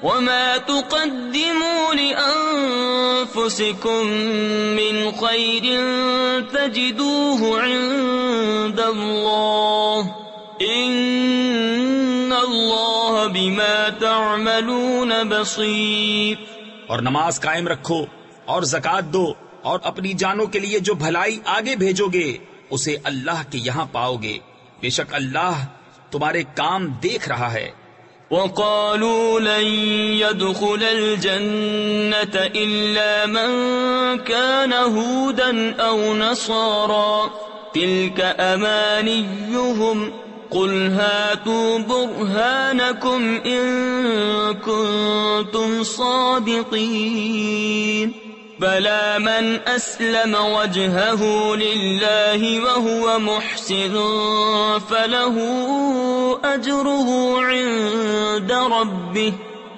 وَمَا تُقَدِّمُوا لِأَنفُسِكُم مِّنْ خَيْرٍ تَجِدُوهُ عِندَ اللَّهِ إِنَّ اللَّهَ بِمَا تَعْمَلُونَ بَصِيرٌ. اور نماز قائم رکھو اور زکوٰۃ دو اور اپنی جانوں کے لیے جو بھلائی آگے بھیجو گے اسے اللہ کے یہاں پاؤ گے، بے شک اللہ تمہارے کام دیکھ رہا ہے. وَقَالُوا لَن يَدْخُلَ الْجَنَّةَ إِلَّا مَن كَانَ هُودًا أَوْ نَصَارَىٰ تِلْكَ أَمَانِيُّهُمْ قُلْ هَاتُوا بُرْهَانَكُمْ إِن كُنتُمْ صَادِقِينَ. بَلَى مَنْ أَسْلَمَ وَجْهَهُ لِلَّهِ وَهُوَ مُحْسِنٌ فَلَهُ أَجْرُهُ عِندَ رَبِّهِ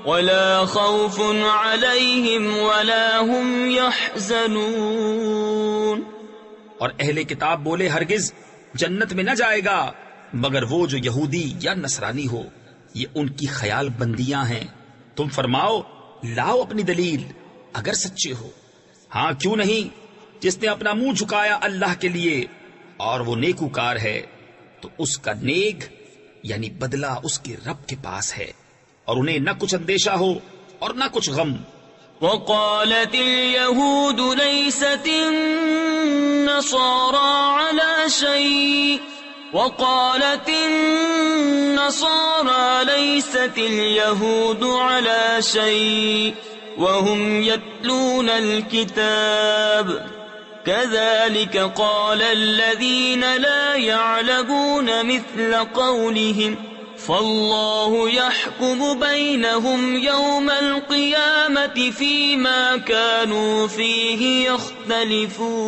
وَلَا خَوْفٌ عَلَيْهِمْ وَلَا هُمْ يَحْزَنُونَ. اور اہل کتاب بولے ہرگز جنت میں نہ جائے گا مگر وہ جو یہودی یا نصرانی ہو، یہ ان کی خیال بندیاں ہیں. تم فرماؤ لاؤ اپنی دلیل اگر سچے ہو. ہاں کیوں نہیں، جس نے اپنا منہ جھکایا اللہ کے لیے اور وہ نیکوکار ہے تو اس کا نیک یعنی بدلہ اس کے رب کے پاس ہے، اور انہیں نہ کچھ اندیشہ ہو اور نہ کچھ غم. وقالت اليهود ليست النصارى على شيء وقالت النصارى ليست اليهود على شيء وهم يتلون الكتاب كذلك قال الذين لا يعلمون مثل قولهم فالله يحكم بينهم يوم القيامة فيما كانوا فيه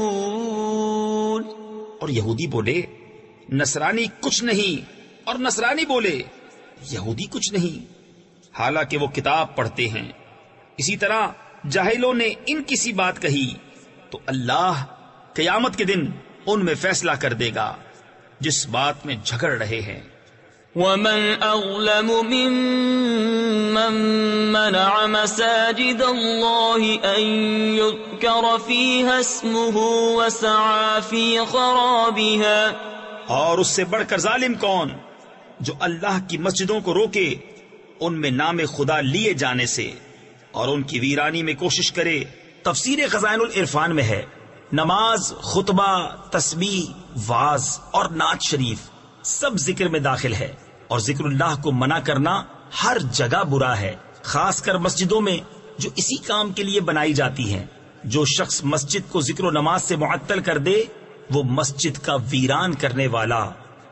يختلفون. اور یہودی بولے نصرانی کچھ نہیں، اور نصرانی بولے یہودی کچھ نہیں، حالانکہ وہ کتاب پڑھتے ہیں. اسی طرح جاہلوں نے ان کسی بات کہی تو اللہ قیامت کے دن ان میں فیصلہ کر دے گا جس بات میں جھگڑ رہے ہیں. وَمَنْ أَظْلَمُ مِمَّن مَّنَعَ مَسَاجِدَ اللَّهِ أَن يُذْكَرَ فِيهَا اسْمُهُ وَسَعَىٰ فِي خَرَابِهَا. اور اس سے بڑھ کر ظالم کون جو اللہ کی مسجدوں کو روکے ان میں نام خدا لیے جانے سے اور ان کی ویرانی میں کوشش کرے. تفسیر خزائن العرفان میں ہے نماز، خطبہ، تسبیح، واز اور نعت شریف سب ذکر میں داخل ہے، اور ذکر اللہ کو منع کرنا ہر جگہ برا ہے، خاص کر مسجدوں میں جو اسی کام کے لیے بنائی جاتی ہیں. جو شخص مسجد کو ذکر و نماز سے معطل کر دے وہ مسجد کا ویران کرنے والا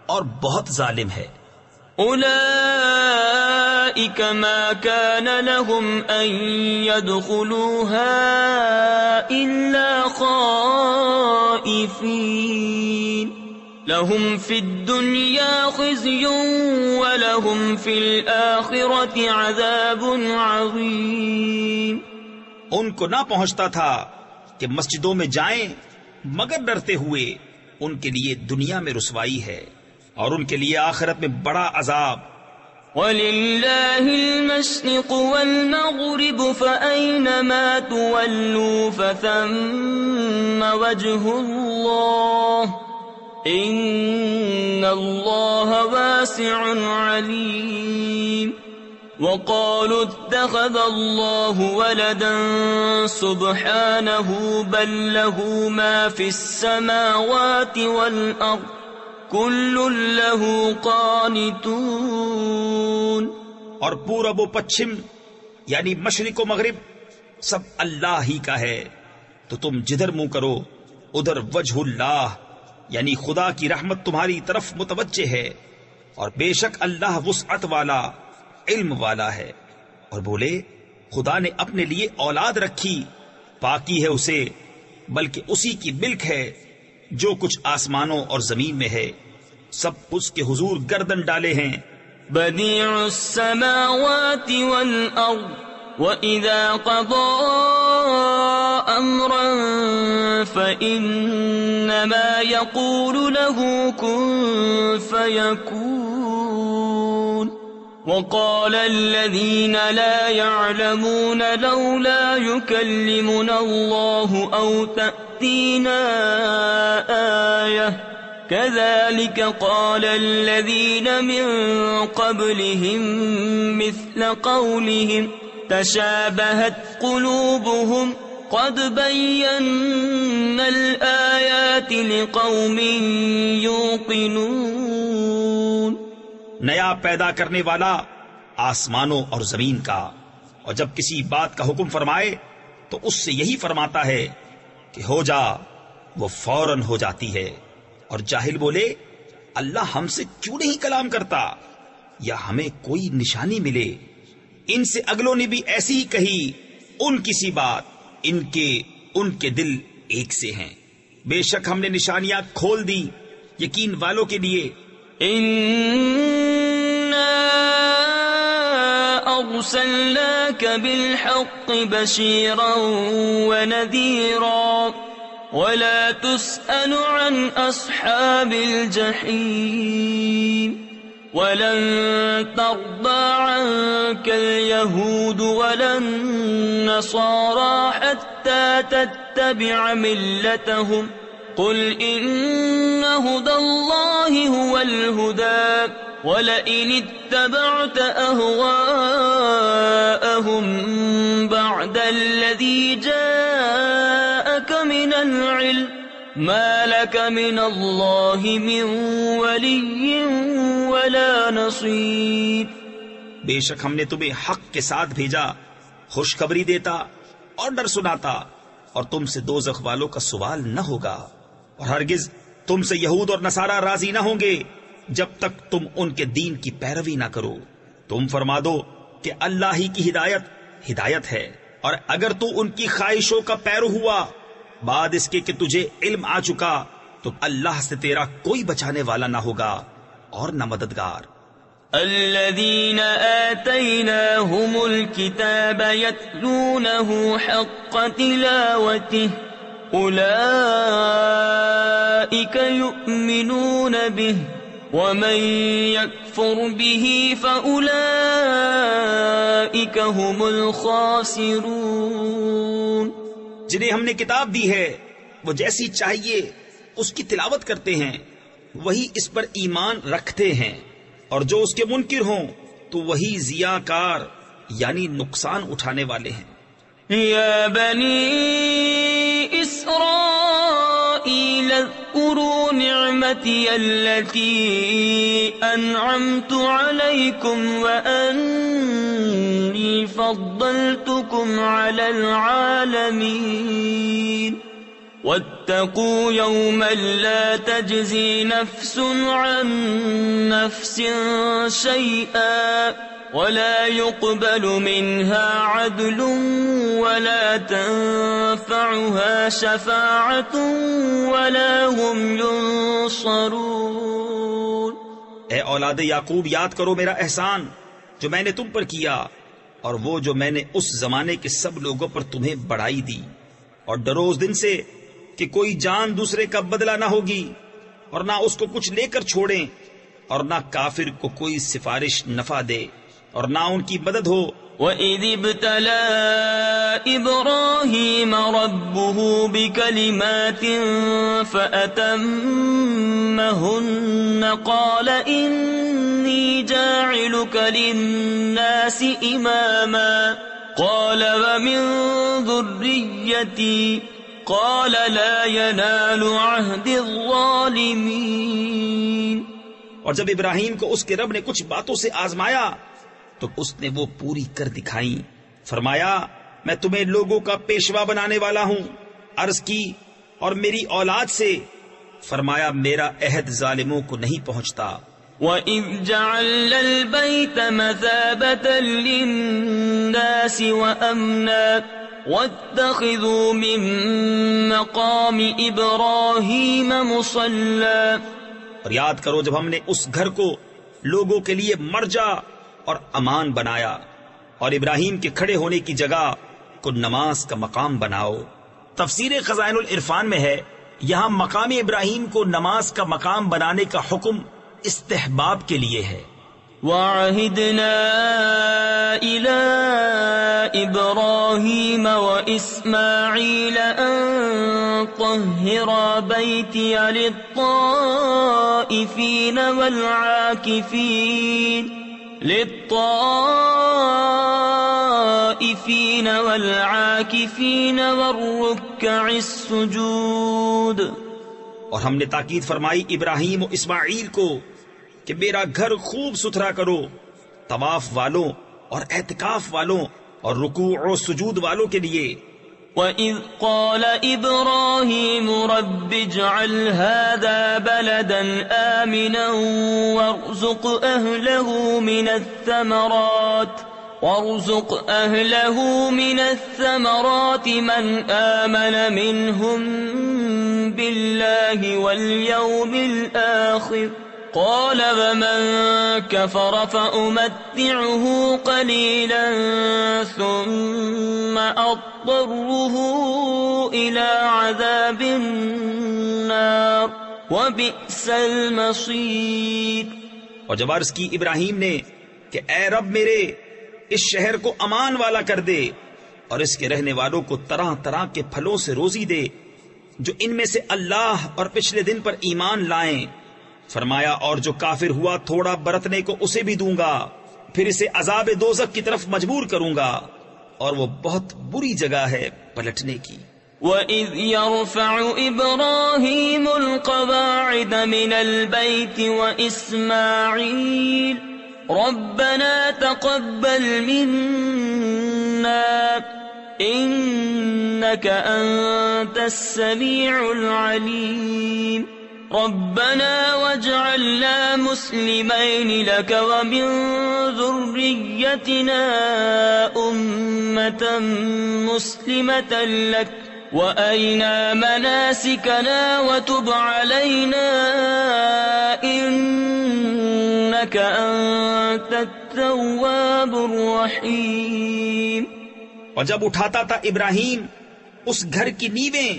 اور بہت ظالم ہے. أولئك ما كان لهم أن يدخلوها إلا خائفين لهم في الدنيا خزي ولهم في الآخرة عذاب عظيم. ان کو نہ پہنچتا تھا کہ مسجدوں میں جائیں مگر ڈرتے ہوئے، ان کے لیے دنیا میں رسوائی ہے اور ان کے لیے آخرت میں بڑا عذاب۔ وَلِلَّهِ الْمَشْرِقُ وَالْمَغْرِبُ فَأَيْنَمَا تُوَلُّوا فَثَمَّ وَجْهُ اللَّهِ إِنَّ اللَّهَ وَاسِعٌ عَلِيمٌ۔ وَقَالُوا اتَّخَذَ اللَّهُ وَلَدًا سُبْحَانَهُ بَل لَّهُ مَا فِي السَّمَاوَاتِ وَالْأَرْضِ كُلٌّ لَّهُ قَانِتُونَ۔ اور پورب و پچھم یعنی مشرق و مغرب سب اللہ ہی کا ہے، تو تم جدھر منہ کرو ادھر وجہ اللہ یعنی خدا کی رحمت تمہاری طرف متوجہ ہے، اور بے شک اللہ وسعت والا علم والا ہے۔ اور بولے خدا نے اپنے لیے اولاد رکھی، پاکی ہے اسے، بلکہ اسی کی ملک ہے جو کچھ آسمانوں اور زمین میں ہے، سب اس کے حضور گردن ڈالے ہیں۔ بدیع السماوات والارض وَإِذَا قَضَى أَمْرًا فَإِنَّمَا يَقُولُ لَهُ كُن فَيَكُونُ۔ وَقَالَ الَّذِينَ لَا يَعْلَمُونَ لَوْلَا يُكَلِّمُنَا اللَّهُ أَوْ تَأْتِينَا آيَةٌ كَذَلِكَ قَالَ الَّذِينَ مِن قَبْلِهِم مِّثْلَ قَوْلِهِمْ تَشَابَهَتْ قُلُوبُهُمْ قَدْ بَيَّنَّا الْآيَاتِ لِقَوْمٍ يُوقِنُونَ۔ نیا پیدا کرنے والا آسمانوں اور زمین کا، اور جب کسی بات کا حکم فرمائے تو اس سے یہی فرماتا ہے کہ ہو جا، وہ فوراً ہو جاتی ہے۔ اور جاہل بولے اللہ ہم سے کیوں نہیں کلام کرتا، یا ہمیں کوئی نشانی ملے۔ ان سے اگلوں نے بھی ایسی ہی کہی ان کسی بات، ان کے دل ایک سے ہیں۔ بے شک ہم نے نشانیاں کھول دی یقین والوں کے لیے۔ اِنَّا أَرْسَلْنَاكَ بِالْحَقِّ بَشِيرًا وَنَذِيرًا وَلَا تُسْأَلُ عَنْ أَصْحَابِ الْجَحِيمِ۔ وَلَن تَرْضَىٰ عَنكَ الْيَهُودُ وَلَا النَّصَارَىٰ حَتَّىٰ تَتَّبِعَ مِلَّتَهُمْ قُلْ إِنَّ هُدَى اللَّهِ هُوَ الْهُدَىٰ وَلَئِنِ اتَّبَعْتَ أَهْوَاءَهُم بَعْدَ الَّذِي جَاءَكَ مِنَ الْعِلْمِ مَا لَكَ مِنَ اللَّهِ مِن وَلِيٍّ وَلَا نَصِيرٍ۔ بے شک ہم نے تمہیں حق کے ساتھ بھیجا، خوشخبری دیتا اور ڈر سناتا، اور تم سے دوزخ والوں کا سوال نہ ہوگا، اور ہرگز تم سے یہود اور نصارہ راضی نہ ہوں گے جب تک تم ان کے دین کی پیروی نہ کرو۔ تم فرما دو کہ اللہ ہی کی ہدایت ہے، اور اگر تو ان کی خواہشوں کا پیرو ہوا بعد اس کے کہ تجھے علم آ چکا، تو اللہ سے تیرا کوئی بچانے والا نہ ہوگا اور نہ مددگار۔ الذين آتيناهم الكتاب يتلونه حق تلاوته أولئك يؤمنون به ومن يكفر به فأولئك هم الخاسرون۔ جنہیں ہم نے کتاب دی ہے وہ جیسی چاہیے اس کی تلاوت کرتے ہیں، وہی اس پر ایمان رکھتے ہیں، اور جو اس کے منکر ہوں تو وہی ضیاءکار یعنی نقصان اٹھانے والے ہیں۔ یا بنی اسرائیل اذکروا نعمتی التي انعمت علیکم وانی فضلتکم علی العالمین واتقوا يوما لا تجزي نفس عن نفس شيئا ولا يقبل منها عدل ولا تنفعها شفاعة ولا هم ينصرون۔ اے اولاد یعقوب، یاد کرو میرا احسان جو میں نے تم پر کیا، اور وہ جو میں نے اس زمانے کے سب لوگوں پر تمہیں بڑھائی دی، اور ڈرو اس دن سے کہ کوئی جان دوسرے کا بدلہ نہ ہوگی، اور نہ اس کو کچھ لے کر چھوڑیں، اور نہ کافر کو کوئی سفارش نفع دے اور نہ ان کی مدد ہو۔ وَإِذِ ابْتَلَى إِبْرَاهِيمَ رَبُّهُ بِكَلِمَاتٍ فَأَتَمَّهُنَّ قَالَ إِنِّي جَاعِلُكَ لِلنَّاسِ إِمَامًا قَالَ وَمِن ذُرِّيَّتِي قَالَ لَا يَنَالُ عَهْدِ الظَّالِمِينَ۔ اور جب ابراہیم کو اس کے رب نے کچھ باتوں سے آزمایا تو اس نے وہ پوری کر دکھائی۔ فرمایا میں تمہیں لوگوں کا پیشوا بنانے والا ہوں۔ عرض کی اور میری اولاد سے؟ فرمایا میرا عہد ظالموں کو نہیں پہنچتا۔ وَإِذْ جَعَلْنَا الْبَيْتَ مَثَابَةً لِلنَّاسِ وَأَمْنًا وَاتَّخِذُوا مِن مَّقَامِ إِبْرَاهِيمَ مُصَلًّى۔ اور یاد کرو جب ہم نے اس گھر کو لوگوں کے لیے مرجع اور امان بنایا، اور ابراہیم کے کھڑے ہونے کی جگہ کو نماز کا مقام بناؤ۔ تفسیر خزائن العرفان میں ہے یہاں مقام ابراہیم کو نماز کا مقام بنانے کا حکم استحباب کے لیے ہے۔ وَعَهِدْنَا إِلَىٰ إِبْرَاهِيمَ وَإِسْمَاعِيلَ أَن طَهِّرَا بَيْتِيَ لِلطَّائِفِينَ وَالْعَاكِفِينَ وَالرُّكَّعِ السُّجُودِ۔ اور ہم نے تاکید فرمائی ابراہیم و اسماعیل کو کہ میرا گھر خوب ستھرا کرو، طواف والوں اور اعتکاف والوں اور رکوع و سجود والوں کے لیے۔ وَإِذْ قَالَ إِبْرَاهِيمُ رَبِّ اجْعَلْ هَٰذَا بَلَدًا آمِنًا وَارْزُقْ أَهْلَهُ مِنَ الثَّمَرَاتِ مَنْ آمَنَ مِنْهُم بِاللَّهِ وَالْيَوْمِ الْآخِرِ قَالَ وَمَن كَفَرَ فَأُمَتِّعُهُ قَلِيلًا ثُمَّ أَضْطَرُّهُ إِلَىٰ عَذَابِ النَّارِ وَبِئْسَ الْمَصِيرُ۔ اور جب عرض کی ابراہیم نے کہ اے رب میرے اس شہر کو امان والا کر دے اور اس کے رہنے والوں کو طرح طرح کے پھلوں سے روزی دے جو ان میں سے اللہ اور پچھلے دن پر ایمان لائیں۔ فرمایا اور جو کافر ہوا تھوڑا برتنے کو اسے بھی دوں گا، پھر اسے عذاب دوزخ کی طرف مجبور کروں گا، اور وہ بہت بری جگہ ہے پلٹنے کی۔ وَإِذْ يَرْفَعُ إِبْرَاهِيمُ الْقَوَاعِدَ مِنَ الْبَيْتِ وَإِسْمَاعِيلُ رَبَّنَا تَقَبَّلْ مِنَّا إِنَّكَ أَنتَ السَّمِيعُ الْعَلِيمُ رَبَّنَا وَاجْعَلْنَا مُسْلِمَيْنِ لَكَ وَمِن ذُرِّيَّتِنَا أُمَّةً مُّسْلِمَةً لَكَ وَأَرِنَا مَنَاسِكَنَا وَتُبْ عَلَيْنَا إِنَّكَ أَنتَ التَّوَّابُ الرَّحِيمُ۔ اور جب اٹھاتا تھا ابراہیم اس گھر کی نیویں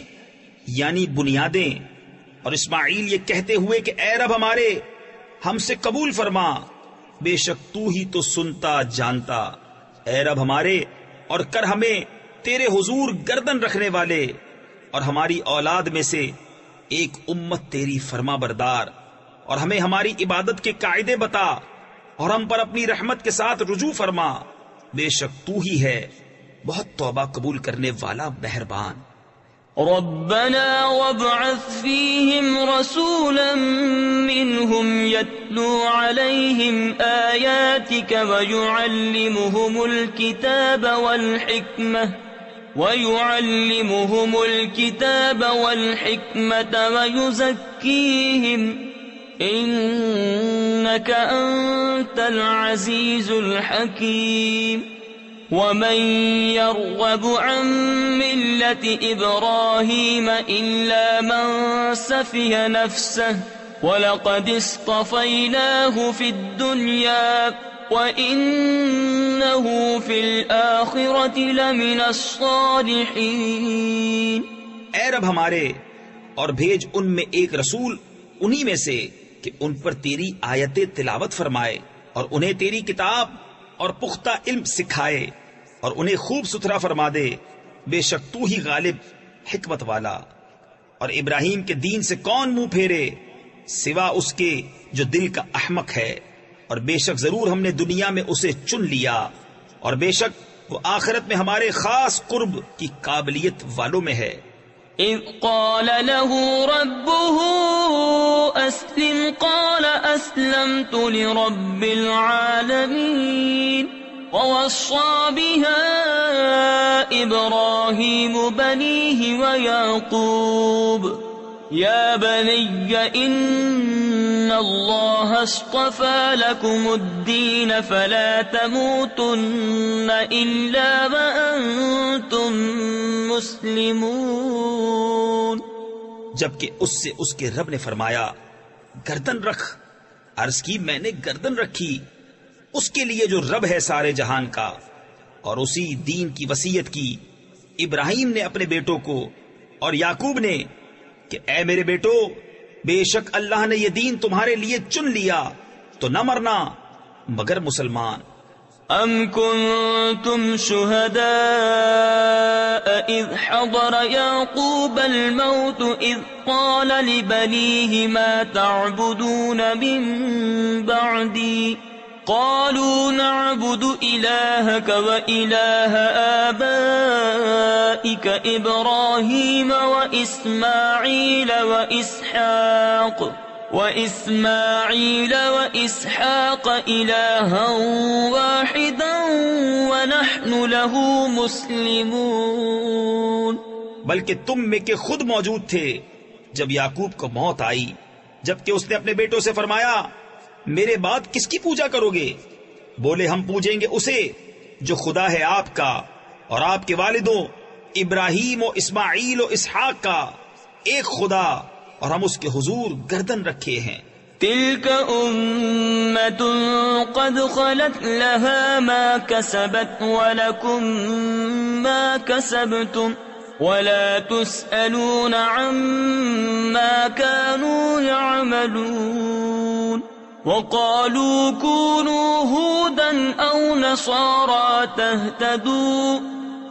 یعنی بنیادیں، اور اسماعیل یہ کہتے ہوئے کہ اے رب ہمارے ہم سے قبول فرما، بے شک تو ہی تو سنتا جانتا، اے رب ہمارے اور کر ہمیں تیرے حضور گردن رکھنے والے، اور ہماری اولاد میں سے ایک امت تیری فرما بردار، اور ہمیں ہماری عبادت کے قاعدے بتا، اور ہم پر اپنی رحمت کے ساتھ رجوع فرما، بے شک تو ہی ہے بہت توبہ قبول کرنے والا مہربان۔ ربنا وابعث فيهم رسولا منهم يتلو عليهم آياتك ويعلمهم الكتاب والحكمة ويزكيهم إنك أنت العزيز الحكيم ومن يرغب عن ملة إبراهيم إلا من سفه نفسه ولقد اصطفيناه في الدنيا وإنه في الآخرة لمن الصالحين۔ اے رب ہمارے اور بھیج ان میں ایک رسول انہی میں سے کہ ان پر تیری آیتیں تلاوت فرمائے اور انہیں تیری کتاب اور پختہ علم سکھائے اور انہیں خوب ستھرا فرما دے. بے شک تو ہی غالب حکمت والا. اور ابراہیم کے دین سے کون منہ پھیرے سوا اس کے جو دل کا احمق ہے. اور بے شک ضرور ہم نے دنیا میں اسے چن لیا اور بے شک وہ آخرت میں ہمارے خاص قرب کی قابلیت والوں میں ہے. إذ قال له ربه أسلم قال أسلمت لرب العالمين ووصى بها إبراهيم بنيه ويعقوب يا بني إن الله اصطفى لكم الدين فلا تموتن إلا وأنتم مسلمون. جبکہ اس سے اس کے رب نے فرمایا گردن رکھ. عرض کی میں نے گردن رکھی اس کے لیے جو رب ہے سارے جہان کا، اور اسی دین کی وصیت کی ابراہیم نے اپنے بیٹوں کو اور یعقوب نے کہ اے میرے بیٹو بے شک اللہ نے یہ دین تمہارے لیے چن لیا تو نہ مرنا مگر مسلمان. أم كنتم شهداء إذ حضر يعقوب الموت إذ قال لبنيه ما تعبدون من بعدي قالوا نعبد إلهك وإله آبائك إبراهيم وإسماعيل وإسحاق إلها واحدا ونحن له مسلمون. بلکہ تم میں کے خود موجود تھے جب یعقوب کو موت آئی جبکہ اس نے اپنے بیٹوں سے فرمایا میرے بعد کس کی پوجا کرو گے؟ بولے ہم پوجیں گے اسے جو خدا ہے آپ کا اور آپ کے والدوں ابراہیم و اسماعیل و اسحاق کا ایک خدا، اور ہم اس کے حضور گردن رکھے ہیں. تلك أمة قد خلت لها ما كسبت ولكم ما كسبتم ولا تسألون عما كانوا يعملون. وقالوا كونوا هودا أو نصارى تهتدوا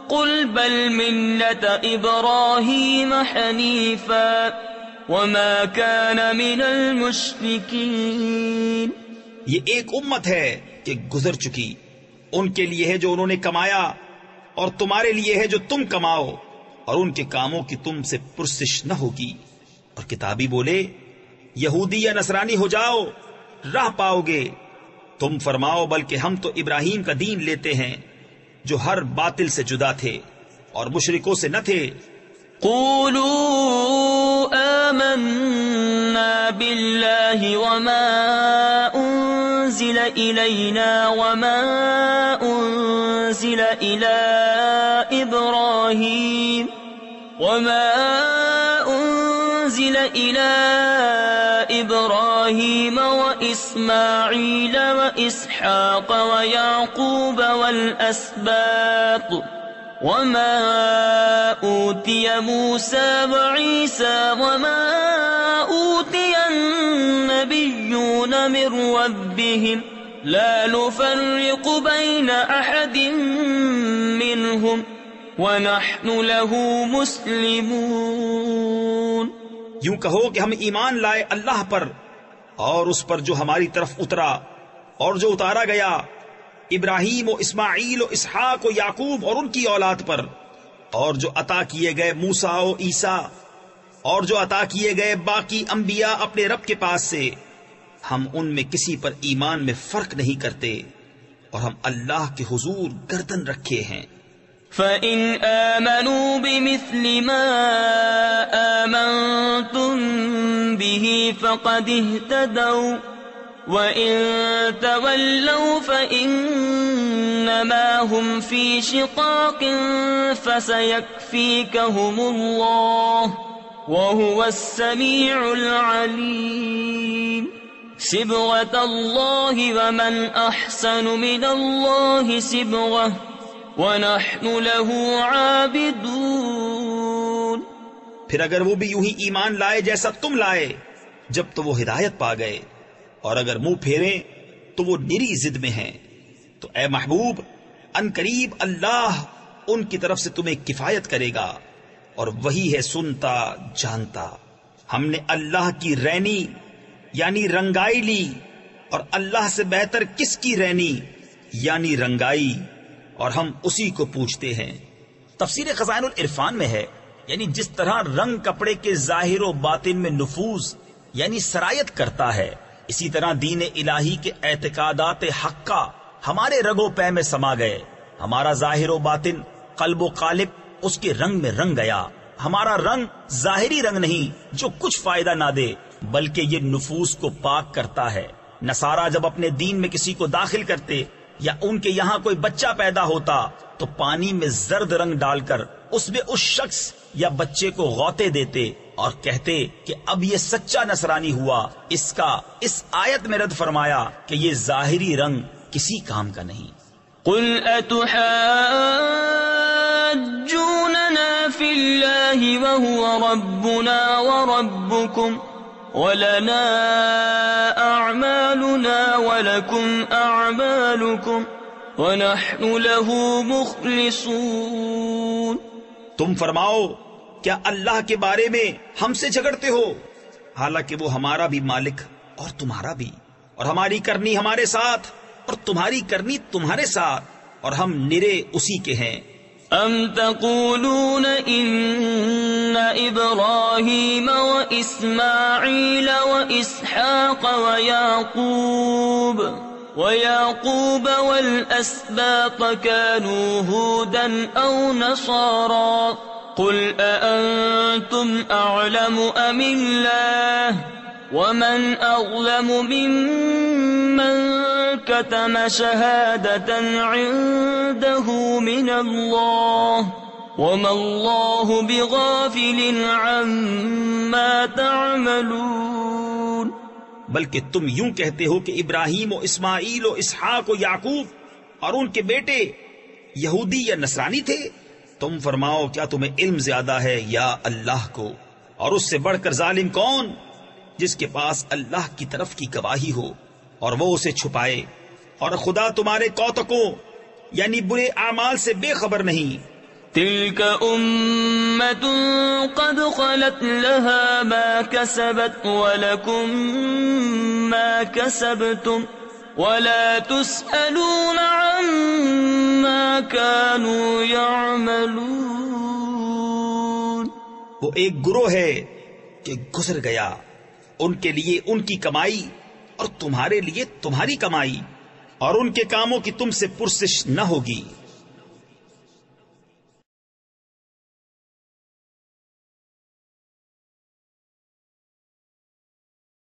قل بل ملة إبراهيم حنيفا وما كان من المشركين. یہ ایک امت ہے کہ گزر چکی، ان کے لیے ہے جو انہوں نے کمایا اور تمہارے لیے ہے جو تم کماؤ، اور ان کے کاموں کی تم سے پرسش نہ ہوگی. اور کتابی بولے یہودی یا نصرانی ہو جاؤ راہ پاؤ گے. تم فرماؤ بلکہ ہم تو ابراہیم کا دین لیتے ہیں جو ہر باطل سے جدا تھے اور مشرکوں سے نہ تھے. قولوا آمنا بالله وما أنزل إلينا وما أنزل إلى إبراهيم وإسماعيل وإسحاق ويعقوب والأسباط وما أوتي موسى وعيسى وما أوتي النبيون من ربهم لا نفرق بين أحد منهم ونحن له مسلمون. یوں کہو کہ ہم ایمان لائے اللہ پر اور اس پر جو ہماری طرف اترا اور جو اتارا گیا ابراہیم و اسماعیل و اسحاق و یعقوب اور ان کی اولاد پر، اور جو عطا کیے گئے موسیٰ و عیسیٰ اور جو عطا کیے گئے باقی انبیاء اپنے رب کے پاس سے. ہم ان میں کسی پر ایمان میں فرق نہیں کرتے اور ہم اللہ کے حضور گردن رکھے ہیں. فَإِنْ آمَنُوا بِمِثْلِ مَا آمَنْتُمْ بِهِ فَقَدِ اهْتَدَوْا وَإِن تَوَلَّوْا فَإِنَّمَا هُمْ فِي شِقَاقٍ فَسَيَكْفِيكَهُمُ اللَّهُ وَهُوَ السَّمِيعُ الْعَلِيمُ. صِبْغَةَ اللَّهِ وَمَنْ أَحْسَنُ مِنَ اللَّهِ صِبْغَةً وَنَحْنُ لَهُ عَابِدُونَ. پھر اگر وہ بھی یوں ہی ایمان لائے جیسا تم لائے جب تو وہ ہدایت پا گئے، اور اگر منہ پھیریں تو وہ نری ضد میں ہیں۔ تو اے محبوب، ان قریب اللہ ان کی طرف سے تمہیں کفایت کرے گا، اور وہی ہے سنتا جانتا۔ ہم نے اللہ کی رینی یعنی رنگائی لی، اور اللہ سے بہتر کس کی رینی یعنی رنگائی، اور ہم اسی کو پوچھتے ہیں۔ تفسیر خزائن العرفان میں ہے، یعنی جس طرح رنگ کپڑے کے ظاہر و باطن میں نفوذ یعنی سرایت کرتا ہے، اسی طرح دین الہی کے اعتقادات حقہ ہمارے رگ و پے میں سما گئے۔ ہمارا ظاہر و باطن، قلب و قالب اس کے رنگ میں رنگ گیا۔ ہمارا رنگ ظاہری رنگ نہیں جو کچھ فائدہ نہ دے، بلکہ یہ نفوس کو پاک کرتا ہے۔ نصارہ جب اپنے دین میں کسی کو داخل کرتے یا ان کے یہاں کوئی بچہ پیدا ہوتا تو پانی میں زرد رنگ ڈال کر اس میں اس شخص یا بچے کو غوطے دیتے اور کہتے کہ اب یہ سچا نصرانی ہوا۔ اس کا اس آیت میں رد فرمایا کہ یہ ظاہری رنگ کسی کام کا نہیں۔ قل اتحاجوننا فی اللہ وهو ربنا وربکم ولنا اعمالنا ولکم اعمالکم ونحن له مخلصون۔ تم فرماؤ، کیا اللہ کے بارے میں ہم سے جھگڑتے ہو، حالانکہ وہ ہمارا بھی مالک اور تمہارا بھی، اور ہماری کرنی ہمارے ساتھ اور تمہاری کرنی تمہارے ساتھ، اور ہم نرے اسی کے ہیں۔ ام تقولون ان ابراہیم واسماعیل واسحاق ويعقوب والأسباط كانوا هودا أو نصارا قل أأنتم أعلم أم الله ومن أظلم ممن كتم شهادة عنده من الله وما الله بغافل عما تعملون۔ بلکہ تم یوں کہتے ہو کہ ابراہیم و اسماعیل و اسحاق و یعقوب اور ان کے بیٹے یہودی یا نصرانی تھے۔ تم فرماؤ، کیا تمہیں علم زیادہ ہے یا اللہ کو؟ اور اس سے بڑھ کر ظالم کون؟ جس کے پاس اللہ کی طرف کی گواہی ہو اور وہ اسے چھپائے، اور خدا تمہارے کوتکوں یعنی برے اعمال سے بے خبر نہیں۔ تلك أمة قد خلت لها ما كسبت ولكم ما كسبتم ولا تسألون عما كانوا يعملون۔ وہ ایک گروہ ہے کہ گزر گیا، ان کے لیے ان کی کمائی اور تمہارے لیے تمہاری کمائی، اور ان کے کاموں کی تم سے پرسش نہ ہوگی۔